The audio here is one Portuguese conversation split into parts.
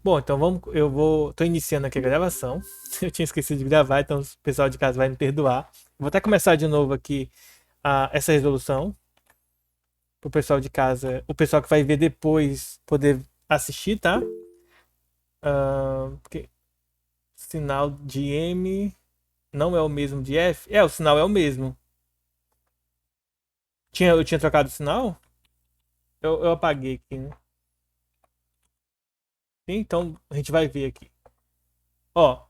Bom, então tô iniciando aqui a gravação. Eu tinha esquecido de gravar, então o pessoal de casa vai me perdoar. Vou até começar de novo aqui essa resolução pro pessoal de casa, o pessoal que vai ver depois poder assistir, tá? Porque sinal de M não é o mesmo de F. É, o sinal é o mesmo. Eu tinha trocado o sinal? Eu apaguei aqui, né? Então a gente vai ver aqui. Ó,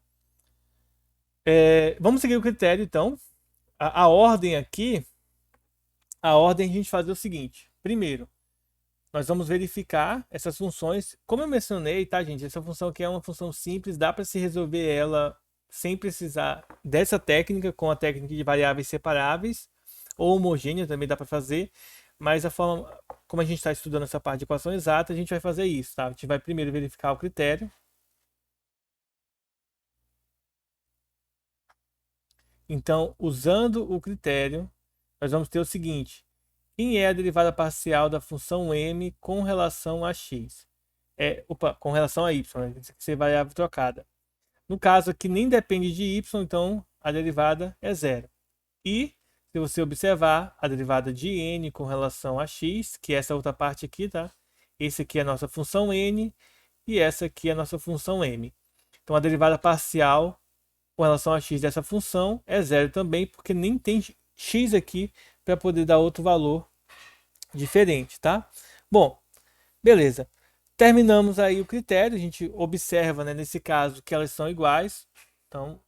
vamos seguir o critério, então. A ordem aqui, a ordem a gente fazer o seguinte. Primeiro, nós vamos verificar essas funções. Como eu mencionei, tá, gente? Essa função aqui é uma função simples, dá para se resolver ela sem precisar dessa técnica, com a técnica de variáveis separáveis, ou homogênea também dá para fazer, mas a forma, como a gente está estudando essa parte de equação exata, a gente vai fazer isso, tá? A gente vai primeiro verificar o critério. Então, usando o critério, nós vamos ter o seguinte: quem é a derivada parcial da função m com relação a x? Com relação a y, né? Tem que ser variável trocada. No caso aqui nem depende de y, então a derivada é zero. E se você observar a derivada de n com relação a x, que é essa outra parte aqui, tá? Esse aqui é a nossa função n e essa aqui é a nossa função m. Então a derivada parcial com relação a x dessa função é zero também, porque nem tem x aqui para poder dar outro valor diferente, tá? Bom, beleza. Terminamos aí o critério, a gente observa, né, nesse caso, que elas são iguais. Então,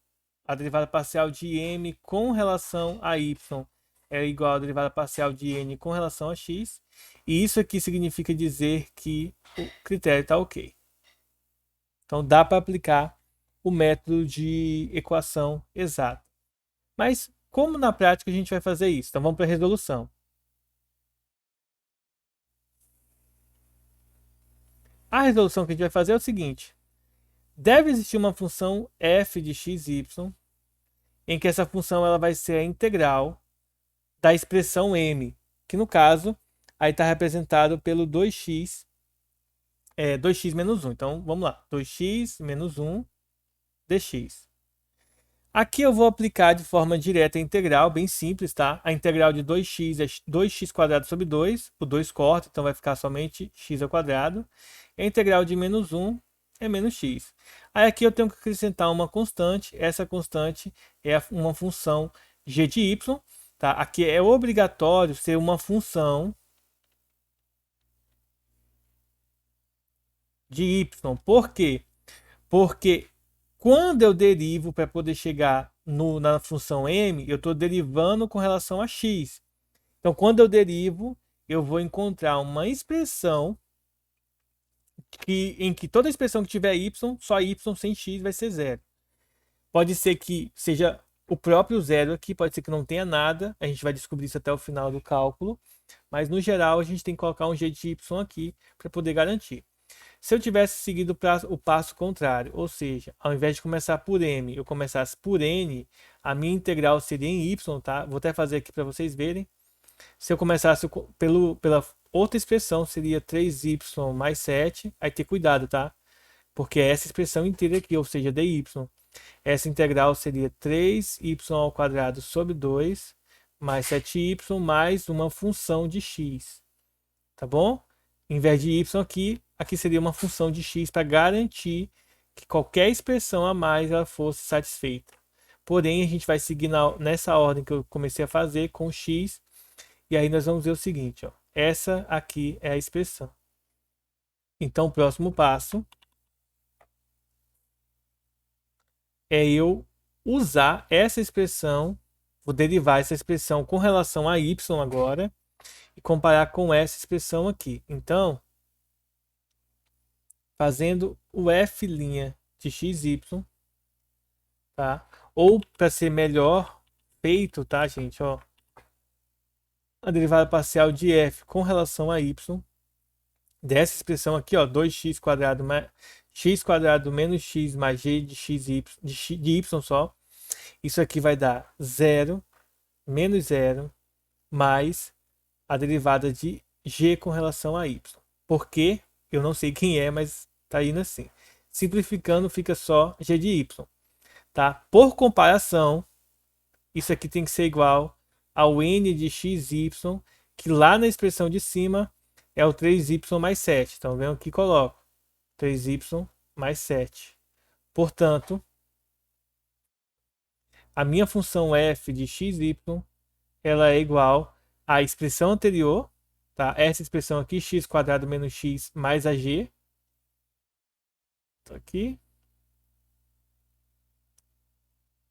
a derivada parcial de m com relação a y é igual à derivada parcial de n com relação a x. E isso aqui significa dizer que o critério está ok. Então, dá para aplicar o método de equação exata. Mas como na prática a gente vai fazer isso? Então, vamos para a resolução. A resolução que a gente vai fazer é o seguinte: deve existir uma função f de x, y, em que essa função ela vai ser a integral da expressão m, que no caso aí está representado pelo 2x, 2x menos 1. Então vamos lá, 2x menos 1 dx. Aqui eu vou aplicar de forma direta a integral, bem simples, tá? A integral de 2x é 2x quadrado sobre 2, o 2 corta, então vai ficar somente x ao quadrado. E a integral de menos 1 é menos x. Aí aqui eu tenho que acrescentar uma constante, essa constante é uma função g de y, tá? Aqui é obrigatório ser uma função de y. Por quê? Porque quando eu derivo para poder chegar na função m, eu estou derivando com relação a x. Então, quando eu derivo, eu vou encontrar uma expressão em que toda expressão que tiver y, só y sem x vai ser zero. Pode ser que seja o próprio zero aqui, pode ser que não tenha nada, a gente vai descobrir isso até o final do cálculo, mas no geral a gente tem que colocar um g de y aqui para poder garantir. Se eu tivesse seguido o passo contrário, ou seja, ao invés de começar por m, eu começasse por n, a minha integral seria em y, tá? Vou até fazer aqui para vocês verem. Se eu começasse pela outra expressão, seria 3y mais 7. Aí ter cuidado, tá? Porque é essa expressão inteira aqui, ou seja, dy. Essa integral seria 3y ao quadrado sobre 2 mais 7y mais uma função de x. Tá bom? Em vez de y aqui seria uma função de x para garantir que qualquer expressão a mais ela fosse satisfeita. Porém, a gente vai seguir nessa ordem que eu comecei a fazer com x. E aí nós vamos ver o seguinte, ó. Essa aqui é a expressão. Então, o próximo passo é eu usar essa expressão, vou derivar essa expressão com relação a y agora e comparar com essa expressão aqui. Então, fazendo o f' de xy, tá? Ou para ser melhor feito, tá, gente, ó, a derivada parcial de f com relação a y dessa expressão aqui, ó, 2x quadrado mais x quadrado menos x mais g de xy de y só. Isso aqui vai dar 0 menos 0 mais a derivada de g com relação a y. Por quê? Eu não sei quem é, mas tá indo assim. Simplificando, fica só g de y. Tá? Por comparação, isso aqui tem que ser igual ao n de xy, que lá na expressão de cima é o 3y mais 7. Então, venho aqui e coloco 3y mais 7. Portanto, a minha função f de xy ela é igual à expressão anterior, tá? Essa expressão aqui, x quadrado menos x mais a g. Então, aqui,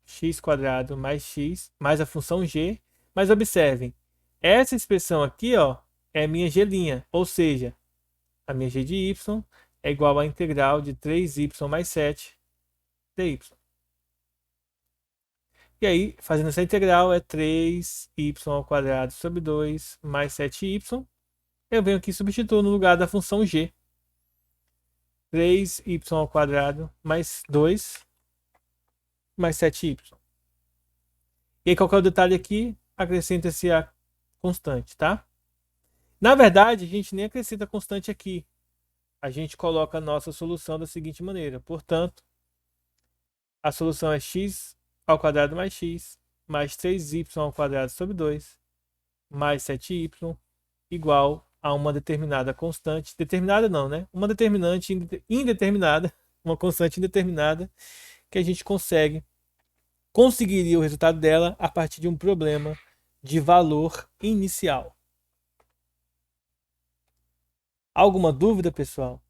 x quadrado mais x mais a função g. Mas observem, essa expressão aqui, ó, é minha g', ou seja, a minha g de y é igual à integral de 3y mais 7 dy. E aí, fazendo essa integral, é 3y ao quadrado sobre 2 mais 7y. Eu venho aqui e substituo no lugar da função g. 3y ao quadrado mais 2 mais 7y. E aí, qual que é o detalhe aqui? Acrescenta-se a constante, tá? Na verdade, a gente nem acrescenta a constante aqui. A gente coloca a nossa solução da seguinte maneira. Portanto, a solução é x ao quadrado mais x mais 3y ao quadrado sobre 2 mais 7y igual a uma determinada constante. Determinada não, né? Uma determinante indeterminada, uma constante indeterminada que a gente conseguiria o resultado dela a partir de um problema de valor inicial. Alguma dúvida, pessoal?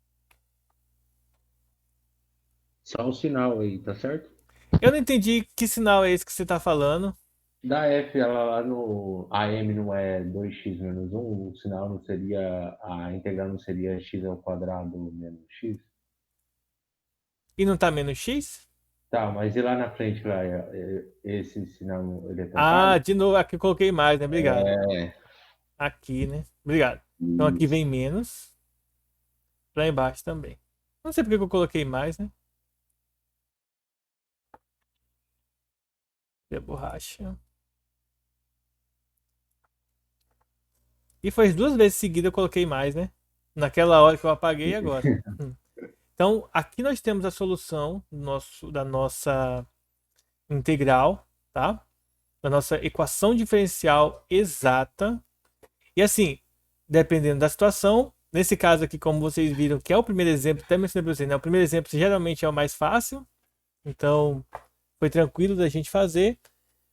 Só o sinal aí, tá certo? Eu não entendi que sinal é esse que você está falando. Da F, ela lá no AM não é 2x menos 1, o sinal não seria, a integral não seria x ao quadrado menos x? E não está menos x? Tá, mas e lá na frente, lá, esse sinal ele é Ah, trocado? de novo, aqui eu coloquei mais, né? Obrigado. É, Aqui, né? Obrigado. Então aqui isso. vem menos. Lá embaixo também. Não sei porque que eu coloquei mais, né? E a borracha. E foi as duas vezes seguidas eu coloquei mais, né? Naquela hora que eu apaguei e agora. Então, aqui nós temos a solução da nossa integral, tá? Da nossa equação diferencial exata. E assim, dependendo da situação, nesse caso aqui, como vocês viram, que é o primeiro exemplo, até mencionei para vocês, né? O primeiro exemplo geralmente é o mais fácil. Então, foi tranquilo da gente fazer.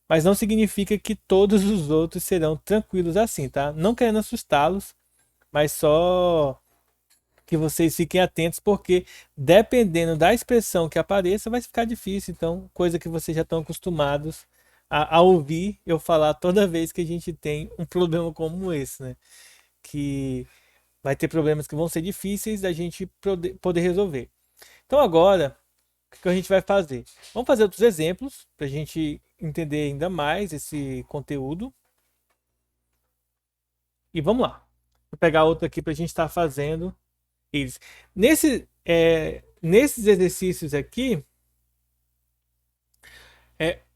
Mas não significa que todos os outros serão tranquilos assim, tá? Não querendo assustá-los, mas só que vocês fiquem atentos, porque dependendo da expressão que apareça, vai ficar difícil. Então, coisa que vocês já estão acostumados a ouvir eu falar toda vez que a gente tem um problema como esse, né? Que vai ter problemas que vão ser difíceis da gente poder resolver. Então, agora, o que a gente vai fazer? Vamos fazer outros exemplos para a gente entender ainda mais esse conteúdo. E vamos lá. Vou pegar outro aqui para a gente estar fazendo eles. Nesses exercícios aqui,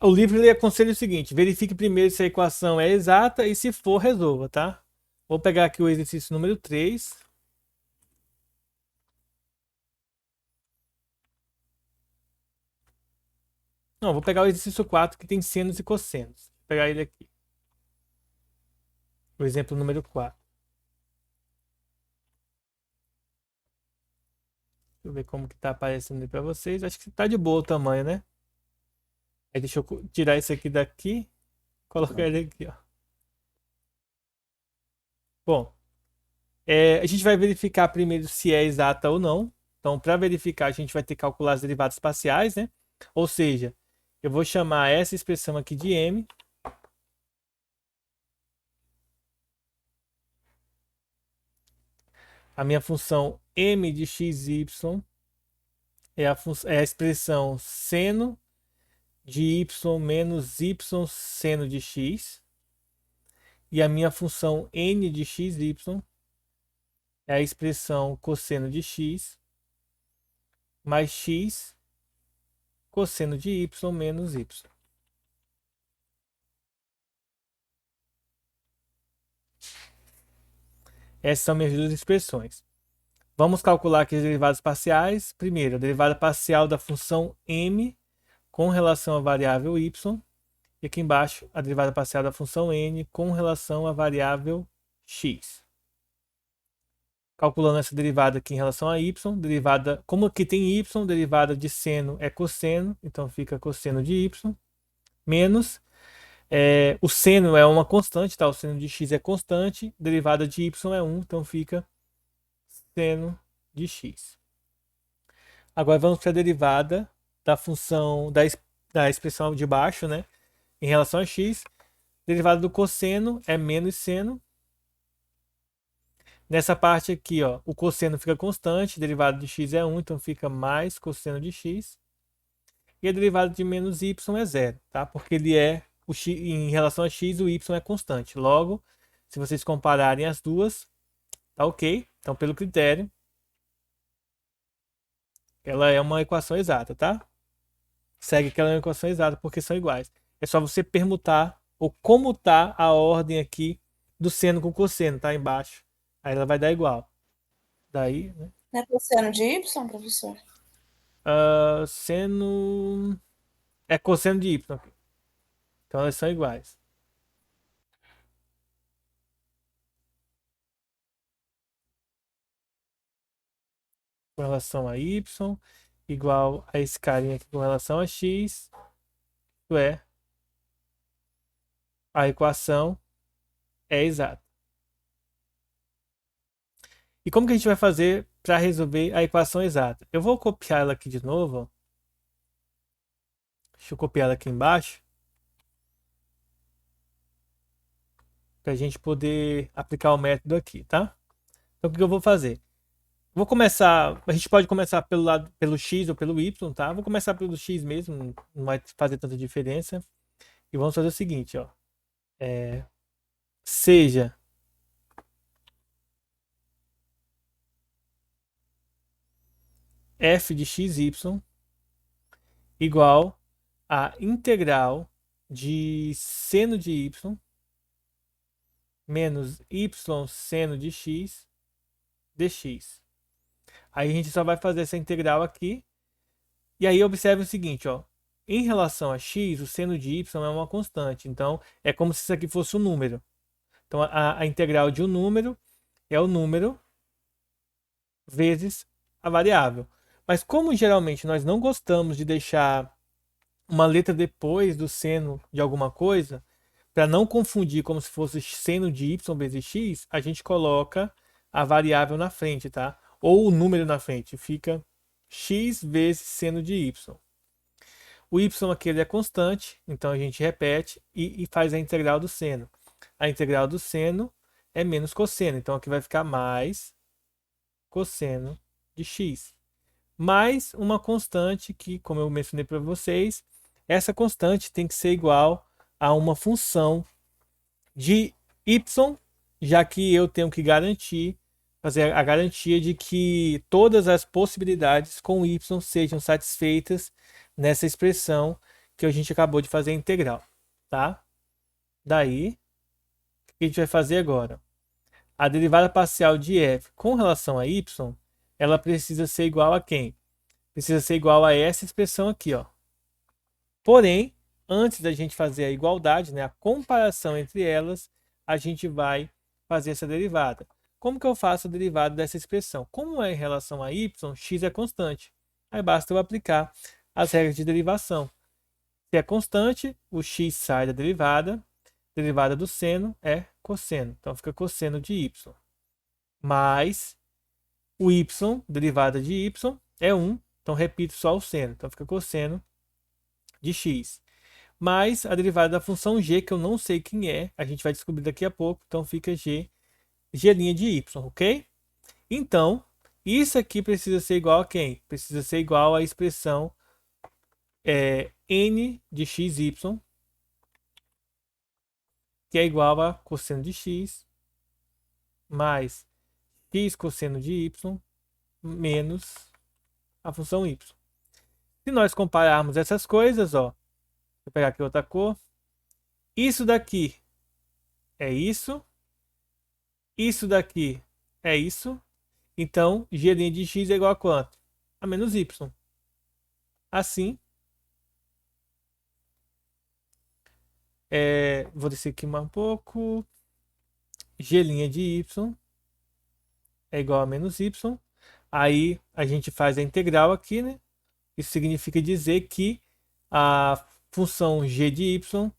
o livro ele aconselha o seguinte: verifique primeiro se a equação é exata e, se for, resolva, tá? Vou pegar aqui o exercício número 3. Não, vou pegar o exercício 4 que tem senos e cossenos. Vou pegar ele aqui. O exemplo número 4. Deixa eu ver como que tá aparecendo aí para vocês. Acho que tá de boa o tamanho, né? Aí deixa eu tirar isso aqui daqui, colocar ele aqui, ó. Bom, a gente vai verificar primeiro se é exata ou não. Então, para verificar, a gente vai ter que calcular as derivadas parciais, né? Ou seja, eu vou chamar essa expressão aqui de m. A minha função m de xy é a expressão seno de y menos y seno de x. E a minha função n de xy é a expressão cosseno de x mais x cosseno de y menos y. Essas são minhas duas expressões. Vamos calcular aqui as derivadas parciais. Primeiro, a derivada parcial da função m com relação à variável y. E aqui embaixo, a derivada parcial da função n com relação à variável x. Calculando essa derivada aqui em relação a y, derivada, como aqui tem y, derivada de seno é cosseno, então fica cosseno de y, menos, o seno é uma constante, tá? O seno de x é constante, derivada de y é 1, então fica seno de x. Agora vamos para a derivada da função, da expressão de baixo, né? Em relação a x, derivada do cosseno é menos seno. Nessa parte aqui, ó, o cosseno fica constante, derivada de x é 1, então fica mais cosseno de x. E a derivada de menos y é zero, tá? Porque ele é, em relação a x, o y é constante. Logo, se vocês compararem as duas, tá ok? Então, pelo critério, ela é uma equação exata, tá? Segue que ela é uma equação exata porque são iguais. É só você permutar ou comutar a ordem aqui do seno com cosseno, tá? Embaixo. Aí ela vai dar igual. Daí, né? Não é cosseno de y, professor? Seno é cosseno de y. Então elas são iguais. Com relação a y, igual a esse carinha aqui com relação a x. Isto é, a equação é exata. E como que a gente vai fazer para resolver a equação exata? Eu vou copiar ela aqui de novo. Ó. Deixa eu copiar ela aqui embaixo. Para a gente poder aplicar o método aqui, tá? Então o que eu vou fazer? Vou começar, a gente pode começar pelo x ou pelo y, tá? Vou começar pelo x mesmo, não vai fazer tanta diferença. E vamos fazer o seguinte, ó. Seja f de xy igual a integral de seno de y menos y seno de x dx. Aí a gente só vai fazer essa integral aqui. E aí observe o seguinte, ó. Em relação a x, o seno de y é uma constante. Então, é como se isso aqui fosse um número. Então, a integral de um número é o número vezes a variável. Mas como geralmente nós não gostamos de deixar uma letra depois do seno de alguma coisa, para não confundir como se fosse seno de y vezes x, a gente coloca a variável na frente, tá? Ou o número na frente. Fica x vezes seno de y. O y aqui ele é constante, então a gente repete e faz a integral do seno. A integral do seno é menos cosseno, então aqui vai ficar mais cosseno de x. Mais uma constante que, como eu mencionei para vocês, essa constante tem que ser igual a uma função de y, já que eu tenho que fazer a garantia de que todas as possibilidades com y sejam satisfeitas nessa expressão que a gente acabou de fazer a integral, tá? Daí, o que a gente vai fazer agora? A derivada parcial de f com relação a y, ela precisa ser igual a quem? Precisa ser igual a essa expressão aqui, ó. Porém, antes da gente fazer a igualdade, né, a comparação entre elas, a gente vai fazer essa derivada. Como que eu faço a derivada dessa expressão? Como é em relação a y, x é constante. Aí basta eu aplicar as regras de derivação. Se é constante, o x sai da derivada. Derivada do seno é cosseno. Então fica cosseno de y. Mais o y, derivada de y, é 1. Então repito só o seno. Então fica cosseno de x. Mais a derivada da função g, que eu não sei quem é. A gente vai descobrir daqui a pouco. Então fica g de y, ok? Então, isso aqui precisa ser igual a quem? Precisa ser igual à expressão n de xy, que é igual a cosseno de x mais x cosseno de y menos a função y. Se nós compararmos essas coisas, ó, vou pegar aqui outra cor. Isso daqui é isso. Isso daqui é isso. Então, g' de x é igual a quanto? A menos y. Assim, vou descer aqui mais um pouco. G' de y é igual a menos y. Aí a gente faz a integral aqui, né? Isso significa dizer que a função g de y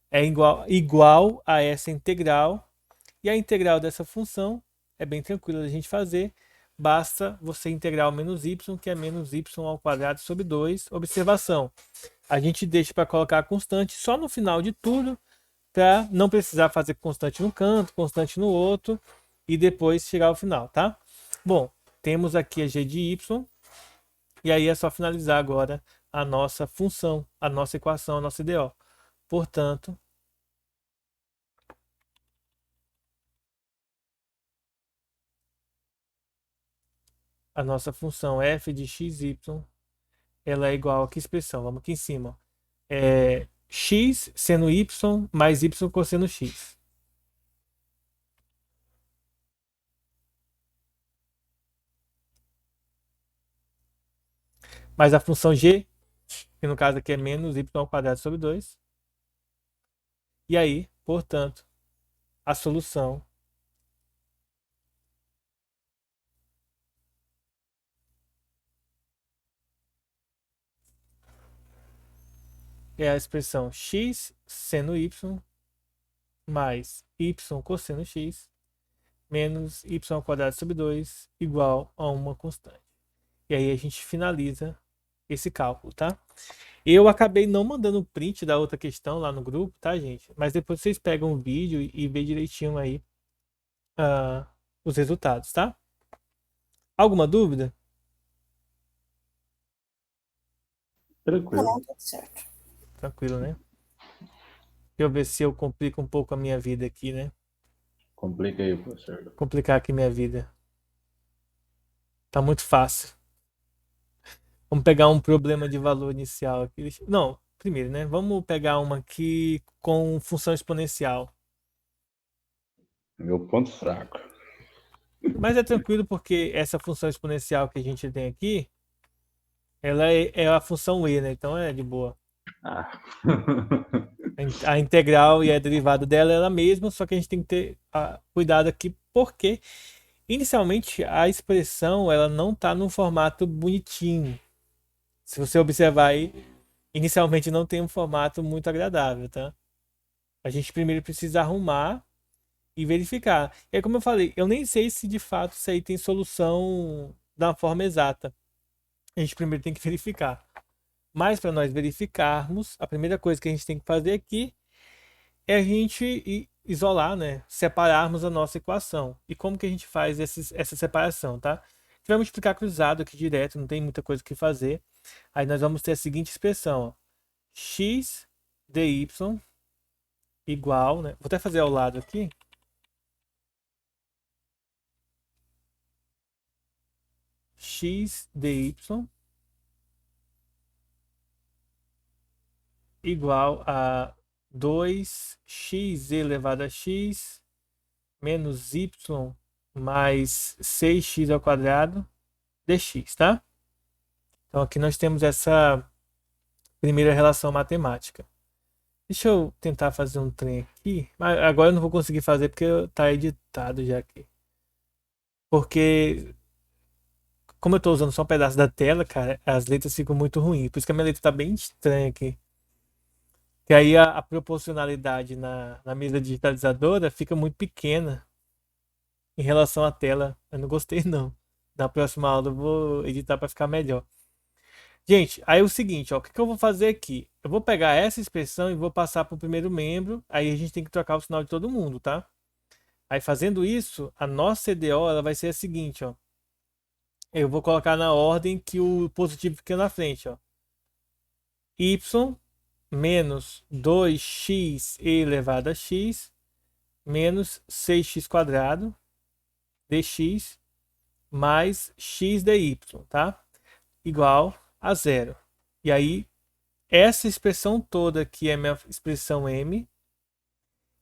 é igual a essa integral. E a integral dessa função é bem tranquila da gente fazer. Basta você integrar o menos y, que é menos y ao quadrado sobre 2. Observação, a gente deixa para colocar a constante só no final de tudo, para não precisar fazer constante num canto, constante no outro, e depois chegar ao final, tá? Bom, temos aqui a g de y, e aí é só finalizar agora a nossa função, a nossa equação, a nossa IDO. Portanto, a nossa função f de xy, ela é igual a que expressão? Vamos aqui em cima. X seno y mais y cosseno x. Mais a função g, que no caso aqui é menos y ao quadrado sobre 2. E aí, portanto, a solução é a expressão x seno y mais y cosseno x menos y ao quadrado sobre 2 igual a uma constante. E aí a gente finaliza esse cálculo, tá? Eu acabei não mandando o print da outra questão lá no grupo, tá, gente? Mas depois vocês pegam o vídeo e vê direitinho aí os resultados, tá? Alguma dúvida? Tranquilo. Não, tudo certo. Tranquilo, né? Deixa eu ver se eu complico um pouco a minha vida aqui, né? Complica aí, professor. Complicar aqui minha vida. Tá muito fácil. Vamos pegar um problema de valor inicial aqui. Não, primeiro, né? Vamos pegar uma aqui com função exponencial. Meu ponto fraco. Mas é tranquilo porque essa função exponencial que a gente tem aqui, ela é a função e, né? Então é de boa. Ah. A integral e a derivada dela é a mesma, só que a gente tem que ter cuidado aqui porque inicialmente a expressão ela não está no formato bonitinho. Se você observar aí, inicialmente não tem um formato muito agradável, tá? A gente primeiro precisa arrumar e verificar. E aí, como eu falei, eu nem sei se de fato isso aí tem solução da forma exata. A gente primeiro tem que verificar. Mas para nós verificarmos, a primeira coisa que a gente tem que fazer aqui é a gente isolar, né? Separarmos a nossa equação. E como que a gente faz essa separação, tá? A gente vai multiplicar cruzado aqui direto, não tem muita coisa que fazer. Aí nós vamos ter a seguinte expressão, ó. X dy igual, né? Vou até fazer ao lado aqui. X dy igual a 2x elevado a x menos y mais 6x ao quadrado dx, tá? Então aqui nós temos essa primeira relação matemática. Deixa eu tentar fazer um trem aqui. Mas agora eu não vou conseguir fazer porque está editado já aqui. Porque como eu estou usando só um pedaço da tela, cara, as letras ficam muito ruins. Por isso que a minha letra está bem estranha aqui. Que aí a proporcionalidade na mesa digitalizadora fica muito pequena em relação à tela. Eu não gostei não. Na próxima aula eu vou editar para ficar melhor. Gente, aí é o seguinte, ó, o que eu vou fazer aqui? Eu vou pegar essa expressão e vou passar para o primeiro membro. Aí a gente tem que trocar o sinal de todo mundo, tá? Aí fazendo isso, a nossa EDO ela vai ser a seguinte, ó. Eu vou colocar na ordem que o positivo fica na frente, ó. Y menos 2x elevado a x menos 6x quadrado dx mais x dy, tá? Igual a zero. E aí, essa expressão toda aqui é minha expressão m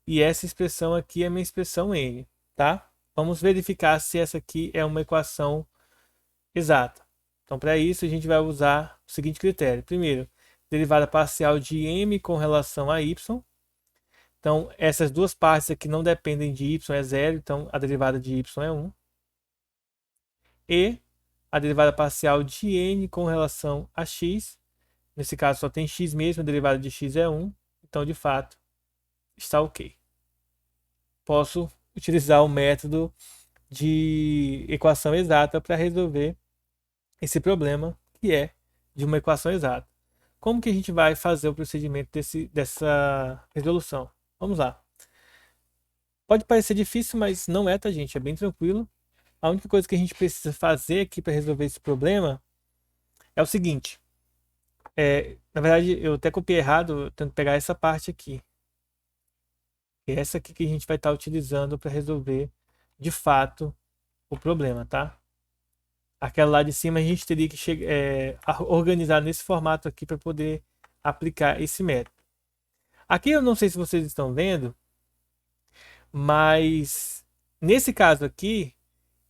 e essa expressão aqui é minha expressão n, tá? vamos verificar se essa aqui é uma equação exata. Então, para isso, a gente vai usar o seguinte critério. Primeiro, derivada parcial de m com relação a y. Então, essas duas partes aqui não dependem de y, é zero. Então, a derivada de y é 1. E a derivada parcial de n com relação a x. Nesse caso, só tem x mesmo, a derivada de x é 1. Então, de fato, está ok. Posso utilizar o método de equação exata para resolver esse problema, que é de uma equação exata. Como que a gente vai fazer o procedimento dessa resolução? Vamos lá. Pode parecer difícil, mas não é, tá, gente? É bem tranquilo. A única coisa que a gente precisa fazer aqui para resolver esse problema é o seguinte. Na verdade, eu até copiei errado, eu tento pegar essa parte aqui. É essa aqui que a gente vai estar utilizando para resolver, de fato, o problema, tá? Aquela lá de cima a gente teria que organizar nesse formato aqui para poder aplicar esse método. Aqui eu não sei se vocês estão vendo, mas nesse caso aqui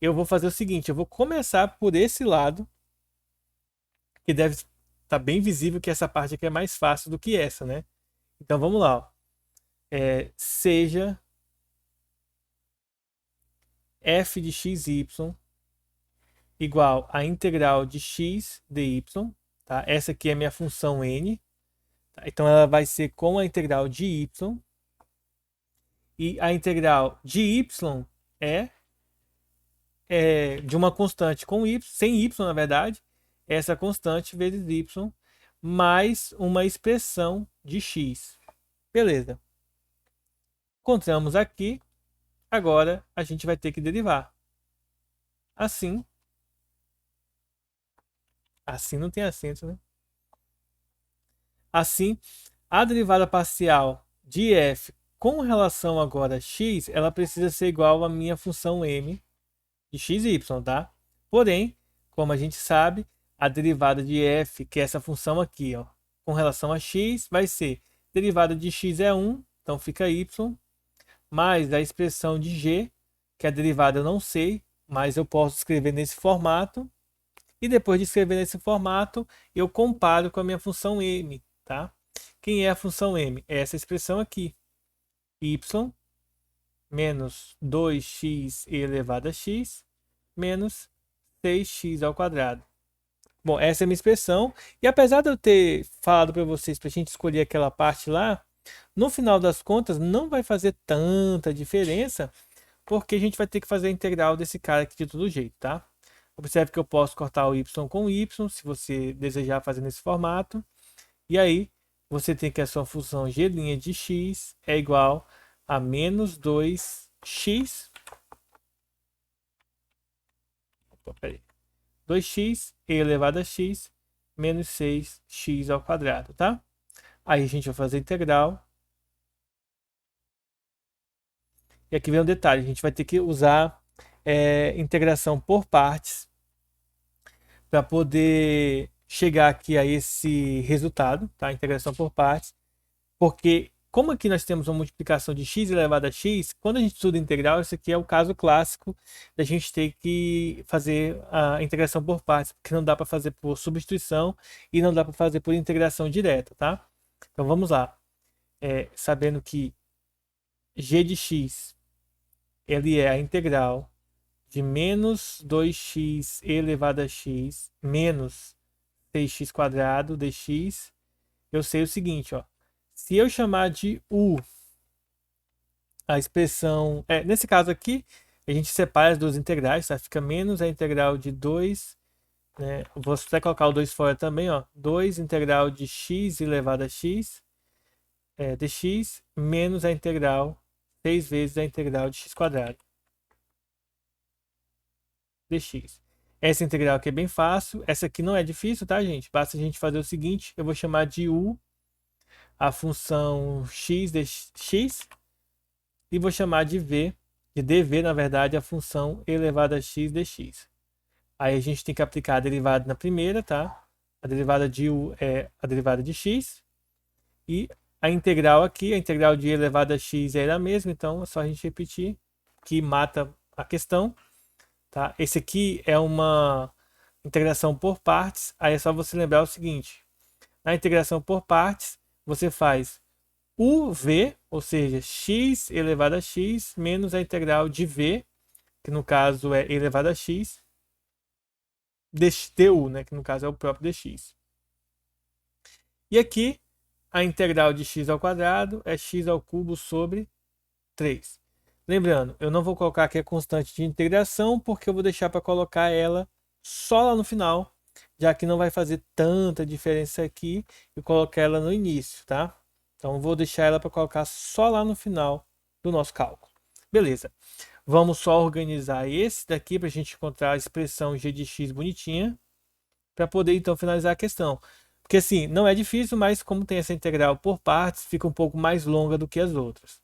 eu vou fazer o seguinte, eu vou começar por esse lado, que deve estar bem visível que essa parte aqui é mais fácil do que essa, né? Então vamos lá, ó. Seja f de xy igual a integral de x dy, tá? Essa aqui é a minha função n, tá? Então ela vai ser com a integral de y, e a integral de y é de uma constante com y, sem y na verdade, essa constante vezes y, mais uma expressão de x. Beleza. Encontramos aqui, agora a gente vai ter que derivar. Assim não tem acento, né? Assim, a derivada parcial de f com relação agora a x, ela precisa ser igual à minha função m de xy, tá? Porém, como a gente sabe, a derivada de f, que é essa função aqui, ó, com relação a x, vai ser derivada de x é 1, então fica y, mais a expressão de g, que a derivada eu não sei, mas eu posso escrever nesse formato. E depois de escrever nesse formato, eu comparo com a minha função m, tá? Quem é a função m? É essa expressão aqui. Y menos 2x elevado a x menos 6x ao quadrado. Bom, essa é a minha expressão. E apesar de eu ter falado para vocês para a gente escolher aquela parte lá, no final das contas não vai fazer tanta diferença, porque a gente vai ter que fazer a integral desse cara aqui de todo jeito, tá? Observe que eu posso cortar o y com y, se você desejar fazer nesse formato. E aí, você tem que a sua função g' de x é igual a menos 2x. Opa, peraí. 2x elevado a x menos 6x ao quadrado, tá? Aí a gente vai fazer a integral. E aqui vem um detalhe, a gente vai ter que usar integração por partes para poder chegar aqui a esse resultado, tá? Integração por partes, porque como aqui nós temos uma multiplicação de x elevado a x, quando a gente estuda integral, isso aqui é o caso clássico da gente ter que fazer a integração por partes, porque não dá para fazer por substituição e não dá para fazer por integração direta, tá? Então vamos lá. Sabendo que g de x ele é a integral de menos 2x elevado a x menos 6x quadrado dx, eu sei o seguinte, ó. Se eu chamar de u a expressão... nesse caso aqui, a gente separa as duas integrais, tá? Fica menos a integral de 2, né? Vou até colocar o 2 fora também, ó. 2 integral de x elevado a x dx menos a integral 6 vezes a integral de x quadrado dx. Essa integral aqui é bem fácil. Essa aqui não é difícil, tá, gente? Basta a gente fazer o seguinte. Eu vou chamar de u a função x dx e vou chamar de v, de dv, na verdade, a função elevada a x dx. Aí a gente tem que aplicar a derivada na primeira, tá? A derivada de u é a derivada de x. E a integral aqui, a integral de elevado a x é a mesma, então é só a gente repetir, que mata a questão, tá? Esse aqui é uma integração por partes, aí é só você lembrar o seguinte: na integração por partes, você faz o v, ou seja, x elevado a x, menos a integral de v, que no caso é elevado a x, du, né, que no caso é o próprio dx. E aqui, a integral de x ao quadrado é x ao cubo sobre 3. Lembrando, eu não vou colocar aqui a constante de integração, porque eu vou deixar para colocar ela só lá no final, já que não vai fazer tanta diferença aqui e colocar ela no início, tá? Então, vou deixar ela para colocar só lá no final do nosso cálculo. Beleza. Vamos só organizar esse daqui para a gente encontrar a expressão g de x bonitinha, para poder então finalizar a questão. Porque assim, não é difícil, mas como tem essa integral por partes, fica um pouco mais longa do que as outras.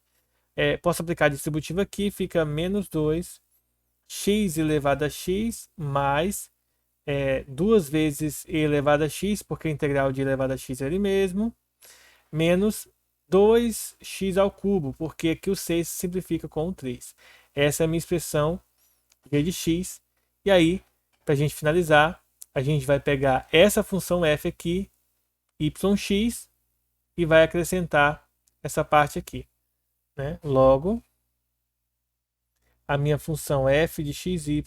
Posso aplicar a distributiva aqui, fica menos 2 x elevado a x mais 2 vezes e elevado a x, porque a integral de elevado a x é ele mesmo, menos 2x ao cubo, porque aqui o 6 simplifica com o 3. Essa é a minha expressão g de x. E aí, para a gente finalizar, a gente vai pegar essa função f aqui, yx, e vai acrescentar essa parte aqui, né? Logo, a minha função f de xy,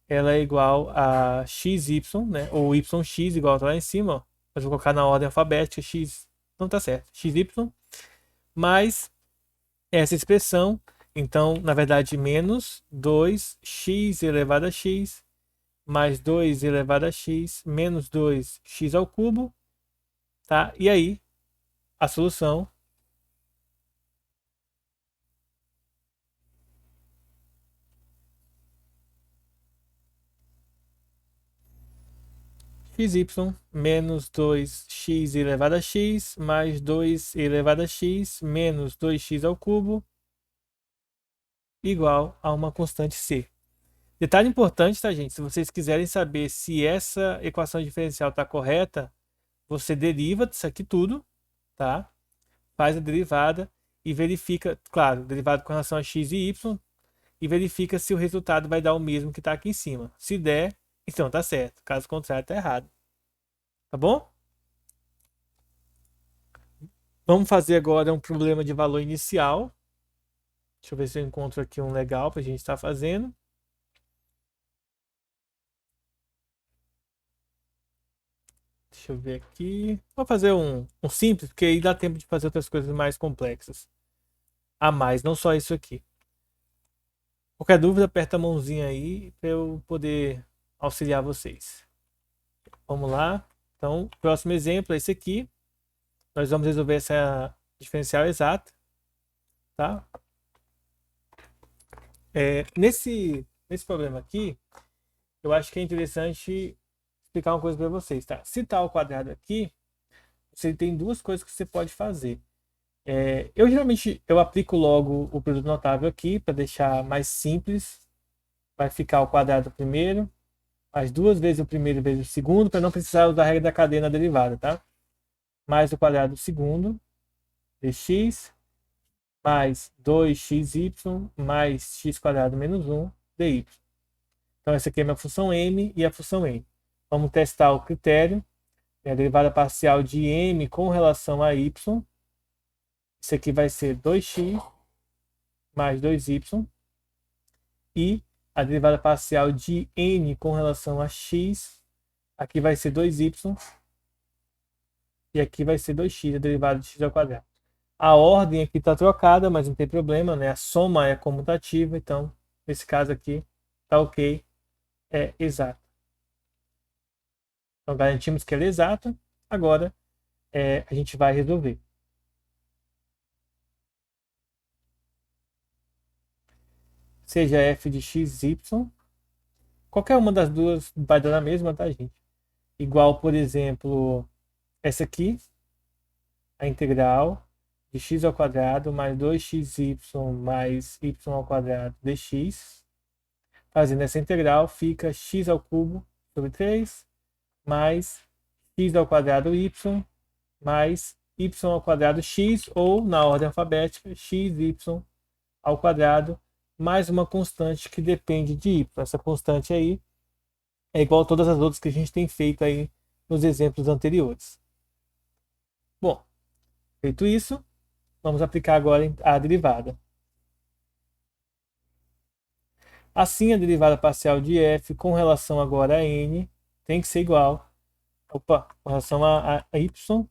ela é igual a xy, né? Ou yx igual está lá em cima, ó. Mas vou colocar na ordem alfabética, x não está certo, xy, mais essa expressão, então, na verdade, menos 2x elevado a x, mais 2 elevado a x, menos 2x ao cubo, tá? E aí, a solução xy menos 2x elevado a x mais 2 elevado a x menos 2x ao cubo igual a uma constante c. Detalhe importante, tá, gente? Se vocês quiserem saber se essa equação diferencial está correta, você deriva disso aqui tudo, tá? Faz a derivada e verifica, claro, derivada com relação a x e y, e verifica se o resultado vai dar o mesmo que está aqui em cima. Se der, então tá certo. Caso contrário, tá errado. Tá bom? Vamos fazer agora um problema de valor inicial. Deixa eu ver se eu encontro aqui um legal para a gente estar fazendo. Deixa eu ver aqui. Vou fazer um simples, porque aí dá tempo de fazer outras coisas mais complexas. A mais, não só isso aqui. Qualquer dúvida, aperta a mãozinha aí para eu poder auxiliar vocês. Vamos lá. Então, o próximo exemplo é esse aqui. Nós vamos resolver essa diferencial exata, tá? Nesse problema aqui, eu acho que é interessante explicar uma coisa para vocês, tá? Se tá ao quadrado aqui, você tem duas coisas que você pode fazer. Eu geralmente aplico logo o produto notável aqui para deixar mais simples. Vai ficar ao quadrado primeiro, mais duas vezes o primeiro vezes o segundo, para não precisar usar a regra da cadeia na derivada, tá? Mais o quadrado do segundo, dx, mais 2xy, mais x quadrado menos 1, dy. Então, essa aqui é a minha função m e a função n. Vamos testar o critério. A derivada parcial de m com relação a y. Isso aqui vai ser 2x mais 2y. E a derivada parcial de n com relação a x. Aqui vai ser 2y. E aqui vai ser 2x, a derivada de x ao quadrado. A ordem aqui está trocada, mas não tem problema, né? A soma é comutativa, então, nesse caso aqui, tá ok, é exato. Então, garantimos que ela é exata. Agora, a gente vai resolver. Seja f de x, y. Qualquer uma das duas vai dar na mesma, tá, gente? Igual, por exemplo, essa aqui, a integral de x ao quadrado mais 2xy mais y ao quadrado dx. Fazendo essa integral, fica x ao cubo sobre 3 mais x ao quadrado y mais y ao quadrado x, ou na ordem alfabética, xy ao quadrado mais uma constante que depende de y. Essa constante aí é igual a todas as outras que a gente tem feito aí nos exemplos anteriores. Bom, feito isso, vamos aplicar agora a derivada. Assim, a derivada parcial de f com relação agora a n tem que ser igual, com relação a y,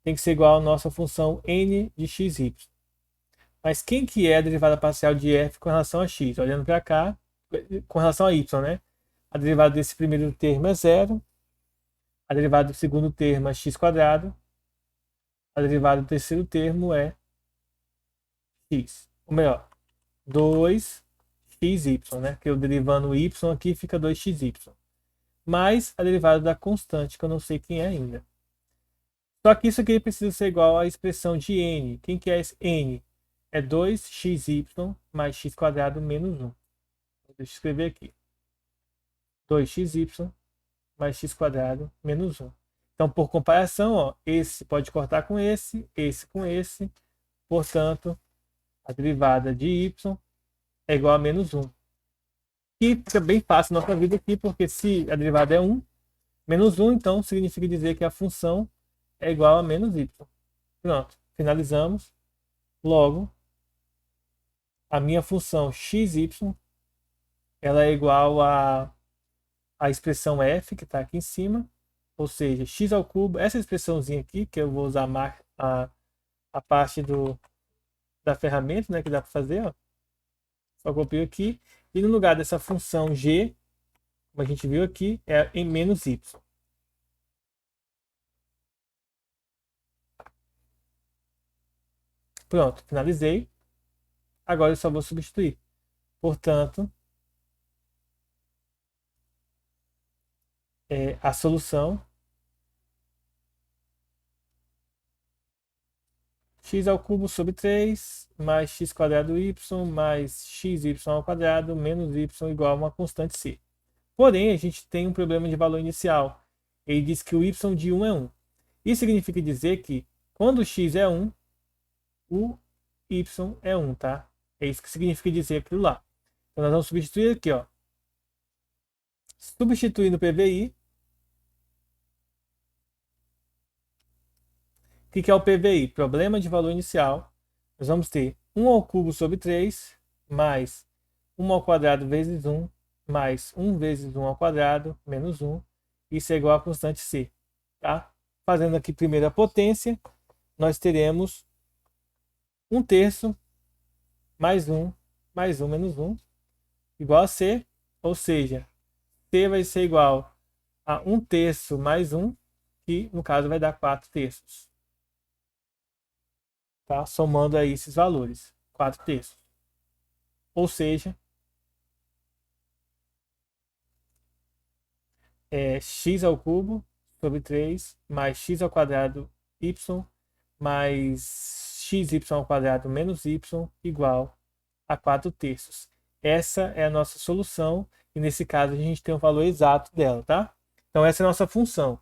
tem que ser igual à nossa função n de xy. Mas quem que é a derivada parcial de f com relação a x? Olhando para cá, com relação a y, né? A derivada desse primeiro termo é zero, a derivada do segundo termo é x², a derivada do terceiro termo é x. Ou melhor, 2xy, né? Porque eu derivando o y aqui fica 2xy. Mais a derivada da constante, que eu não sei quem é ainda. Só que isso aqui precisa ser igual à expressão de n. Quem que é esse n? É 2xy mais x² menos 1. Deixa eu escrever aqui. 2xy mais x² menos 1. Então, por comparação, ó, esse pode cortar com esse com esse. Portanto, a derivada de y é igual a menos 1. E fica bem fácil na nossa vida aqui, porque se a derivada é 1, menos 1, então significa dizer que a função é igual a menos y. Pronto, finalizamos. Logo, a minha função xy ela é igual a expressão f, que está aqui em cima, ou seja, x ao cubo, essa expressãozinha aqui, que eu vou usar a parte da ferramenta, né, que dá para fazer, ó. Só copio aqui, e no lugar dessa função g, como a gente viu aqui, é em menos y. Pronto, finalizei. Agora eu só vou substituir. Portanto, a solução x ao cubo sobre 3 mais x² y mais xy ao quadrado menos y igual a uma constante c. Porém, a gente tem um problema de valor inicial. Ele diz que o y de 1 é 1. Isso significa dizer que quando o x é 1, o y é 1, tá? É isso que significa dizer aquilo lá. Então, nós vamos substituir aqui, ó. Substituindo o PVI. O que é o PVI? Problema de valor inicial. Nós vamos ter 1 ao cubo sobre 3 mais 1 ao quadrado vezes 1 mais 1 vezes 1 ao quadrado menos 1. Isso é igual a constante c. Tá? Fazendo aqui primeiro a potência, nós teremos 1/3 mais 1 menos 1 igual a c, ou seja, c vai ser igual a 1/3 mais 1, que no caso vai dar 4/3. Tá? Somando aí esses valores, 4/3. Ou seja, x ao cubo sobre 3 mais x ao quadrado y mais xy ao quadrado menos y igual a 4/3. Essa é a nossa solução e nesse caso a gente tem o valor exato dela, tá? Então essa é a nossa função.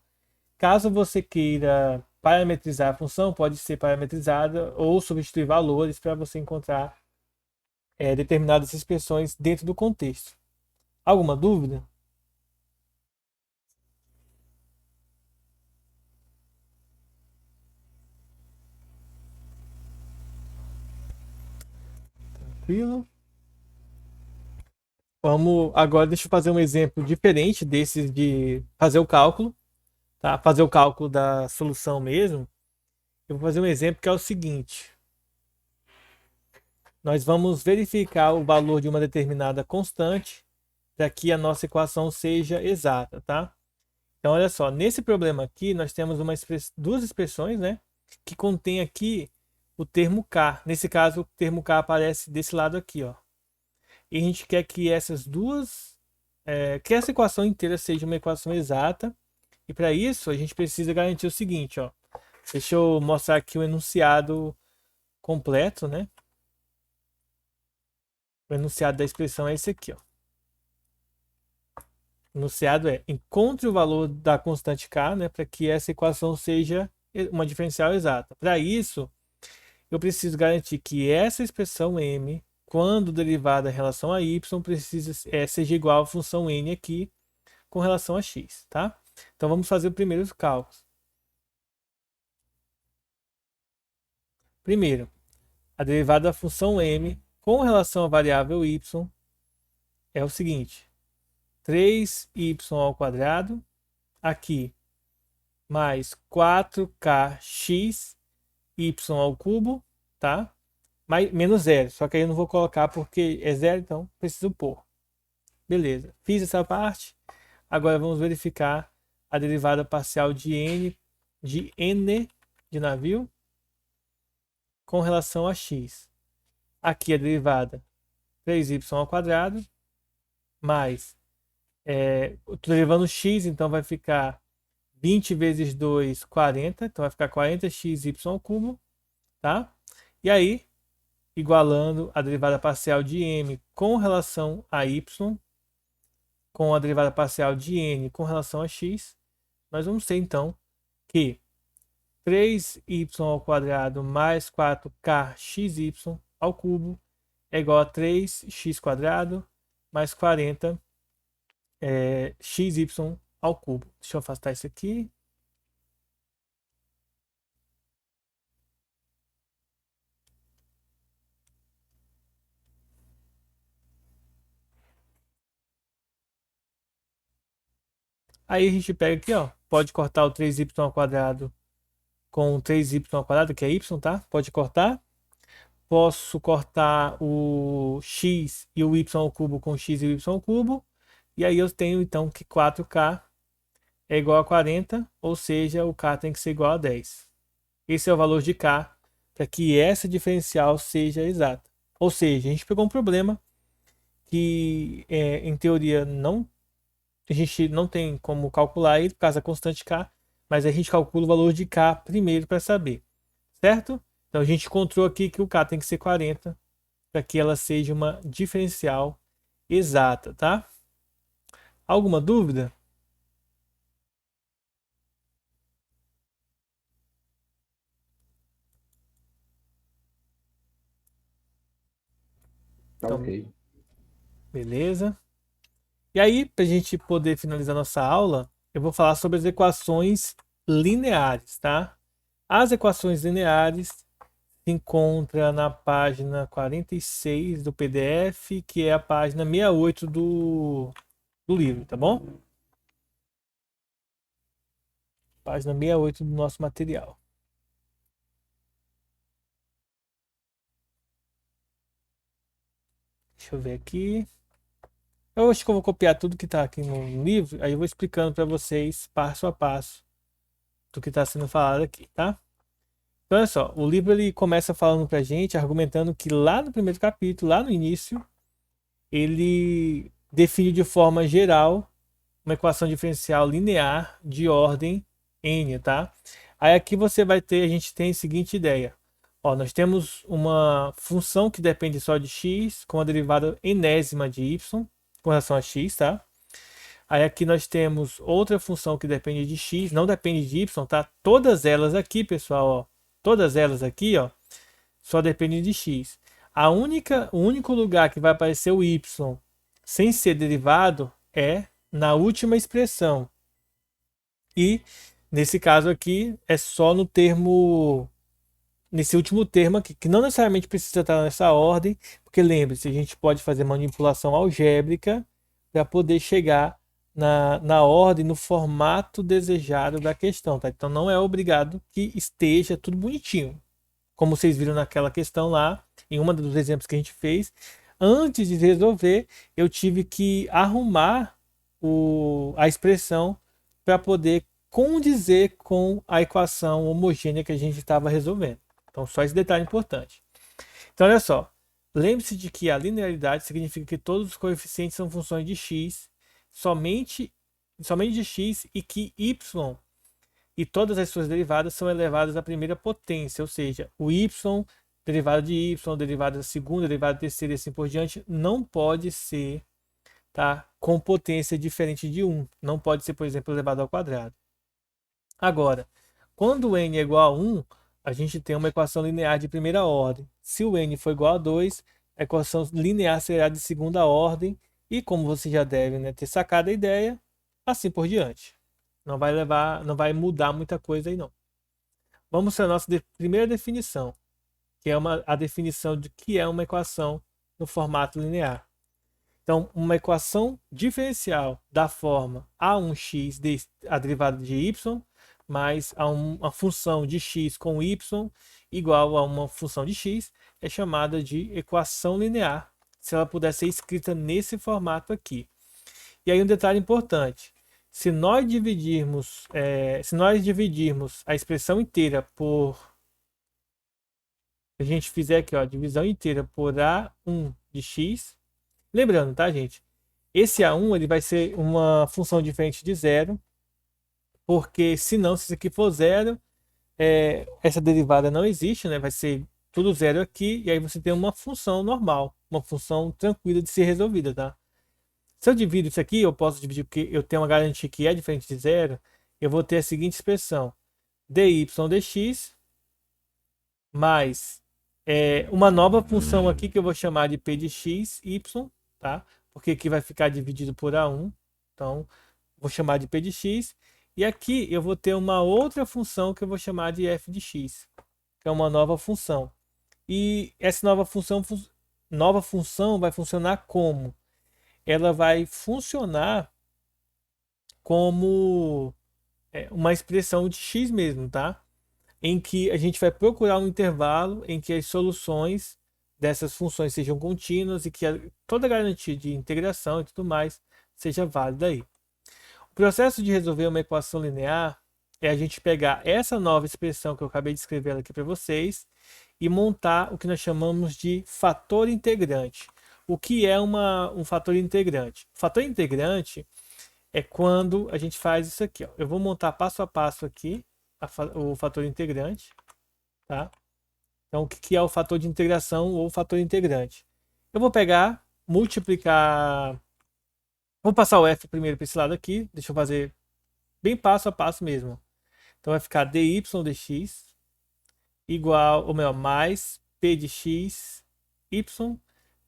Caso você queira parametrizar a função, pode ser parametrizada ou substituir valores para você encontrar determinadas expressões dentro do contexto. Alguma dúvida? Tranquilo. Vamos agora, deixa eu fazer um exemplo diferente desses de fazer o cálculo, tá? Fazer o cálculo da solução mesmo. Eu vou fazer um exemplo que é o seguinte. Nós vamos verificar o valor de uma determinada constante para que a nossa equação seja exata, tá? Então, olha só, nesse problema aqui, nós temos duas expressões, né? Que contém aqui o termo k. Nesse caso, o termo k aparece desse lado aqui, ó. E a gente quer que essas duas, que essa equação inteira seja uma equação exata. E para isso, a gente precisa garantir o seguinte, ó. Deixa eu mostrar aqui o enunciado completo, né? O enunciado da expressão é esse aqui, ó. O enunciado é: encontre o valor da constante k, né, para que essa equação seja uma diferencial exata. Para isso, eu preciso garantir que essa expressão m quando derivada em relação a y precisa seja igual à função n aqui com relação a x, tá? Então vamos fazer os primeiros cálculos. Primeiro, a derivada da função m com relação à variável y é o seguinte: 3y ao quadrado, aqui, mais 4kx y ao cubo, tá? Menos zero, só que aí eu não vou colocar porque é zero, então preciso pôr. Beleza, fiz essa parte. Agora vamos verificar a derivada parcial de n de navio com relação a x. Aqui a derivada 3y ao quadrado mais, estou derivando x, então vai ficar 20 vezes 2, 40, então vai ficar 40xy ao cubo, tá? E aí, igualando a derivada parcial de m com relação a y, com a derivada parcial de n com relação a x, nós vamos ter então que 3y ao quadrado mais 4kxy ao cubo é igual a 3x quadrado mais 40 xy ao cubo. Deixa eu afastar isso aqui. Aí a gente pega aqui, ó, pode cortar o 3y ao quadrado com 3y ao quadrado, que é y, tá? Pode cortar. Posso cortar o x e o y ao cubo com x e o y ao cubo. E aí eu tenho então que 4k é igual a 40, ou seja, o k tem que ser igual a 10. Esse é o valor de k para que essa diferencial seja exata. Ou seja, a gente pegou um problema que em teoria a gente não tem como calcular ele por causa da constante k, mas a gente calcula o valor de k primeiro para saber, certo? Então a gente encontrou aqui que o k tem que ser 40 para que ela seja uma diferencial exata, tá? Alguma dúvida? Tá Então, ok. beleza. E aí, para a gente poder finalizar nossa aula, eu vou falar sobre as equações lineares, tá? As equações lineares se encontram na página 46 do PDF, que é a página 68 do livro, tá bom? Página 68 do nosso material. Deixa eu ver aqui. Eu acho que eu vou copiar tudo que está aqui no livro, aí eu vou explicando para vocês passo a passo do que está sendo falado aqui, tá? Então, olha só, o livro ele começa falando para a gente, argumentando que lá no primeiro capítulo, lá no início, ele define de forma geral uma equação diferencial linear de ordem n, tá? Aí aqui você vai ter, a gente tem a seguinte ideia. Ó, nós temos uma função que depende só de x, com a derivada enésima de y, com relação a x, tá? Aí aqui nós temos outra função que depende de x, não depende de y, tá? Todas elas aqui, pessoal, ó, todas elas aqui, ó, só dependem de x. O único lugar que vai aparecer o y sem ser derivado é na última expressão. E nesse caso aqui é só no termo, nesse último termo aqui, que não necessariamente precisa estar nessa ordem, porque lembre-se, a gente pode fazer manipulação algébrica para poder chegar na ordem, no formato desejado da questão, tá? Então não é obrigado que esteja tudo bonitinho. Como vocês viram naquela questão lá, em uma dos exemplos que a gente fez, antes de resolver, eu tive que arrumar a expressão para poder condizer com a equação homogênea que a gente estava resolvendo. Então, só esse detalhe importante. Então, olha só. Lembre-se de que a linearidade significa que todos os coeficientes são funções de x, somente de x, e que y e todas as suas derivadas são elevadas à primeira potência, ou seja, o y, derivada de y, derivada da segunda, derivada da terceira e assim por diante, não pode ser, tá, com potência diferente de 1. Não pode ser, por exemplo, elevado ao quadrado. Agora, quando n é igual a 1, a gente tem uma equação linear de primeira ordem. Se o n for igual a 2, a equação linear será de segunda ordem e, como você já deve, né, ter sacado a ideia, assim por diante. Não vai mudar muita coisa aí não. Vamos para a nossa primeira definição, que é a definição de que é uma equação no formato linear. Então, uma equação diferencial da forma a1x, a derivada de y, mais uma função de x com y igual a uma função de x, é chamada de equação linear, se ela puder ser escrita nesse formato aqui. E aí um detalhe importante, se nós dividirmos a expressão inteira por... A gente fizer aqui, ó, divisão inteira por a1 de x, lembrando, tá, gente? Esse A1 ele vai ser uma função diferente de zero, porque senão, se isso aqui for zero, essa derivada não existe, né? Vai ser tudo zero aqui, e aí você tem uma função normal, uma função tranquila de ser resolvida, tá? Se eu divido isso aqui, eu posso dividir porque eu tenho uma garantia que é diferente de zero, eu vou ter a seguinte expressão, dy dx, mais uma nova função aqui que eu vou chamar de p de x, y, tá? Porque aqui vai ficar dividido por A1. Então, vou chamar de p de x. E aqui eu vou ter uma outra função que eu vou chamar de f de x, que é uma nova função. E essa nova função vai funcionar como? Ela vai funcionar como uma expressão de x mesmo, tá? Em que a gente vai procurar um intervalo em que as soluções dessas funções sejam contínuas e que toda a garantia de integração e tudo mais seja válida aí. O processo de resolver uma equação linear é a gente pegar essa nova expressão que eu acabei de escrever aqui para vocês e montar o que nós chamamos de fator integrante. O que é um fator integrante? O fator integrante é quando a gente faz isso aqui, ó. Eu vou montar passo a passo aqui o fator integrante, tá? Então, o que é o fator de integração ou fator integrante? Eu vou pegar, multiplicar... Vou passar o f primeiro para esse lado aqui. Deixa eu fazer bem passo a passo mesmo. Então, vai ficar dy dx igual, ou melhor, mais p de x, y,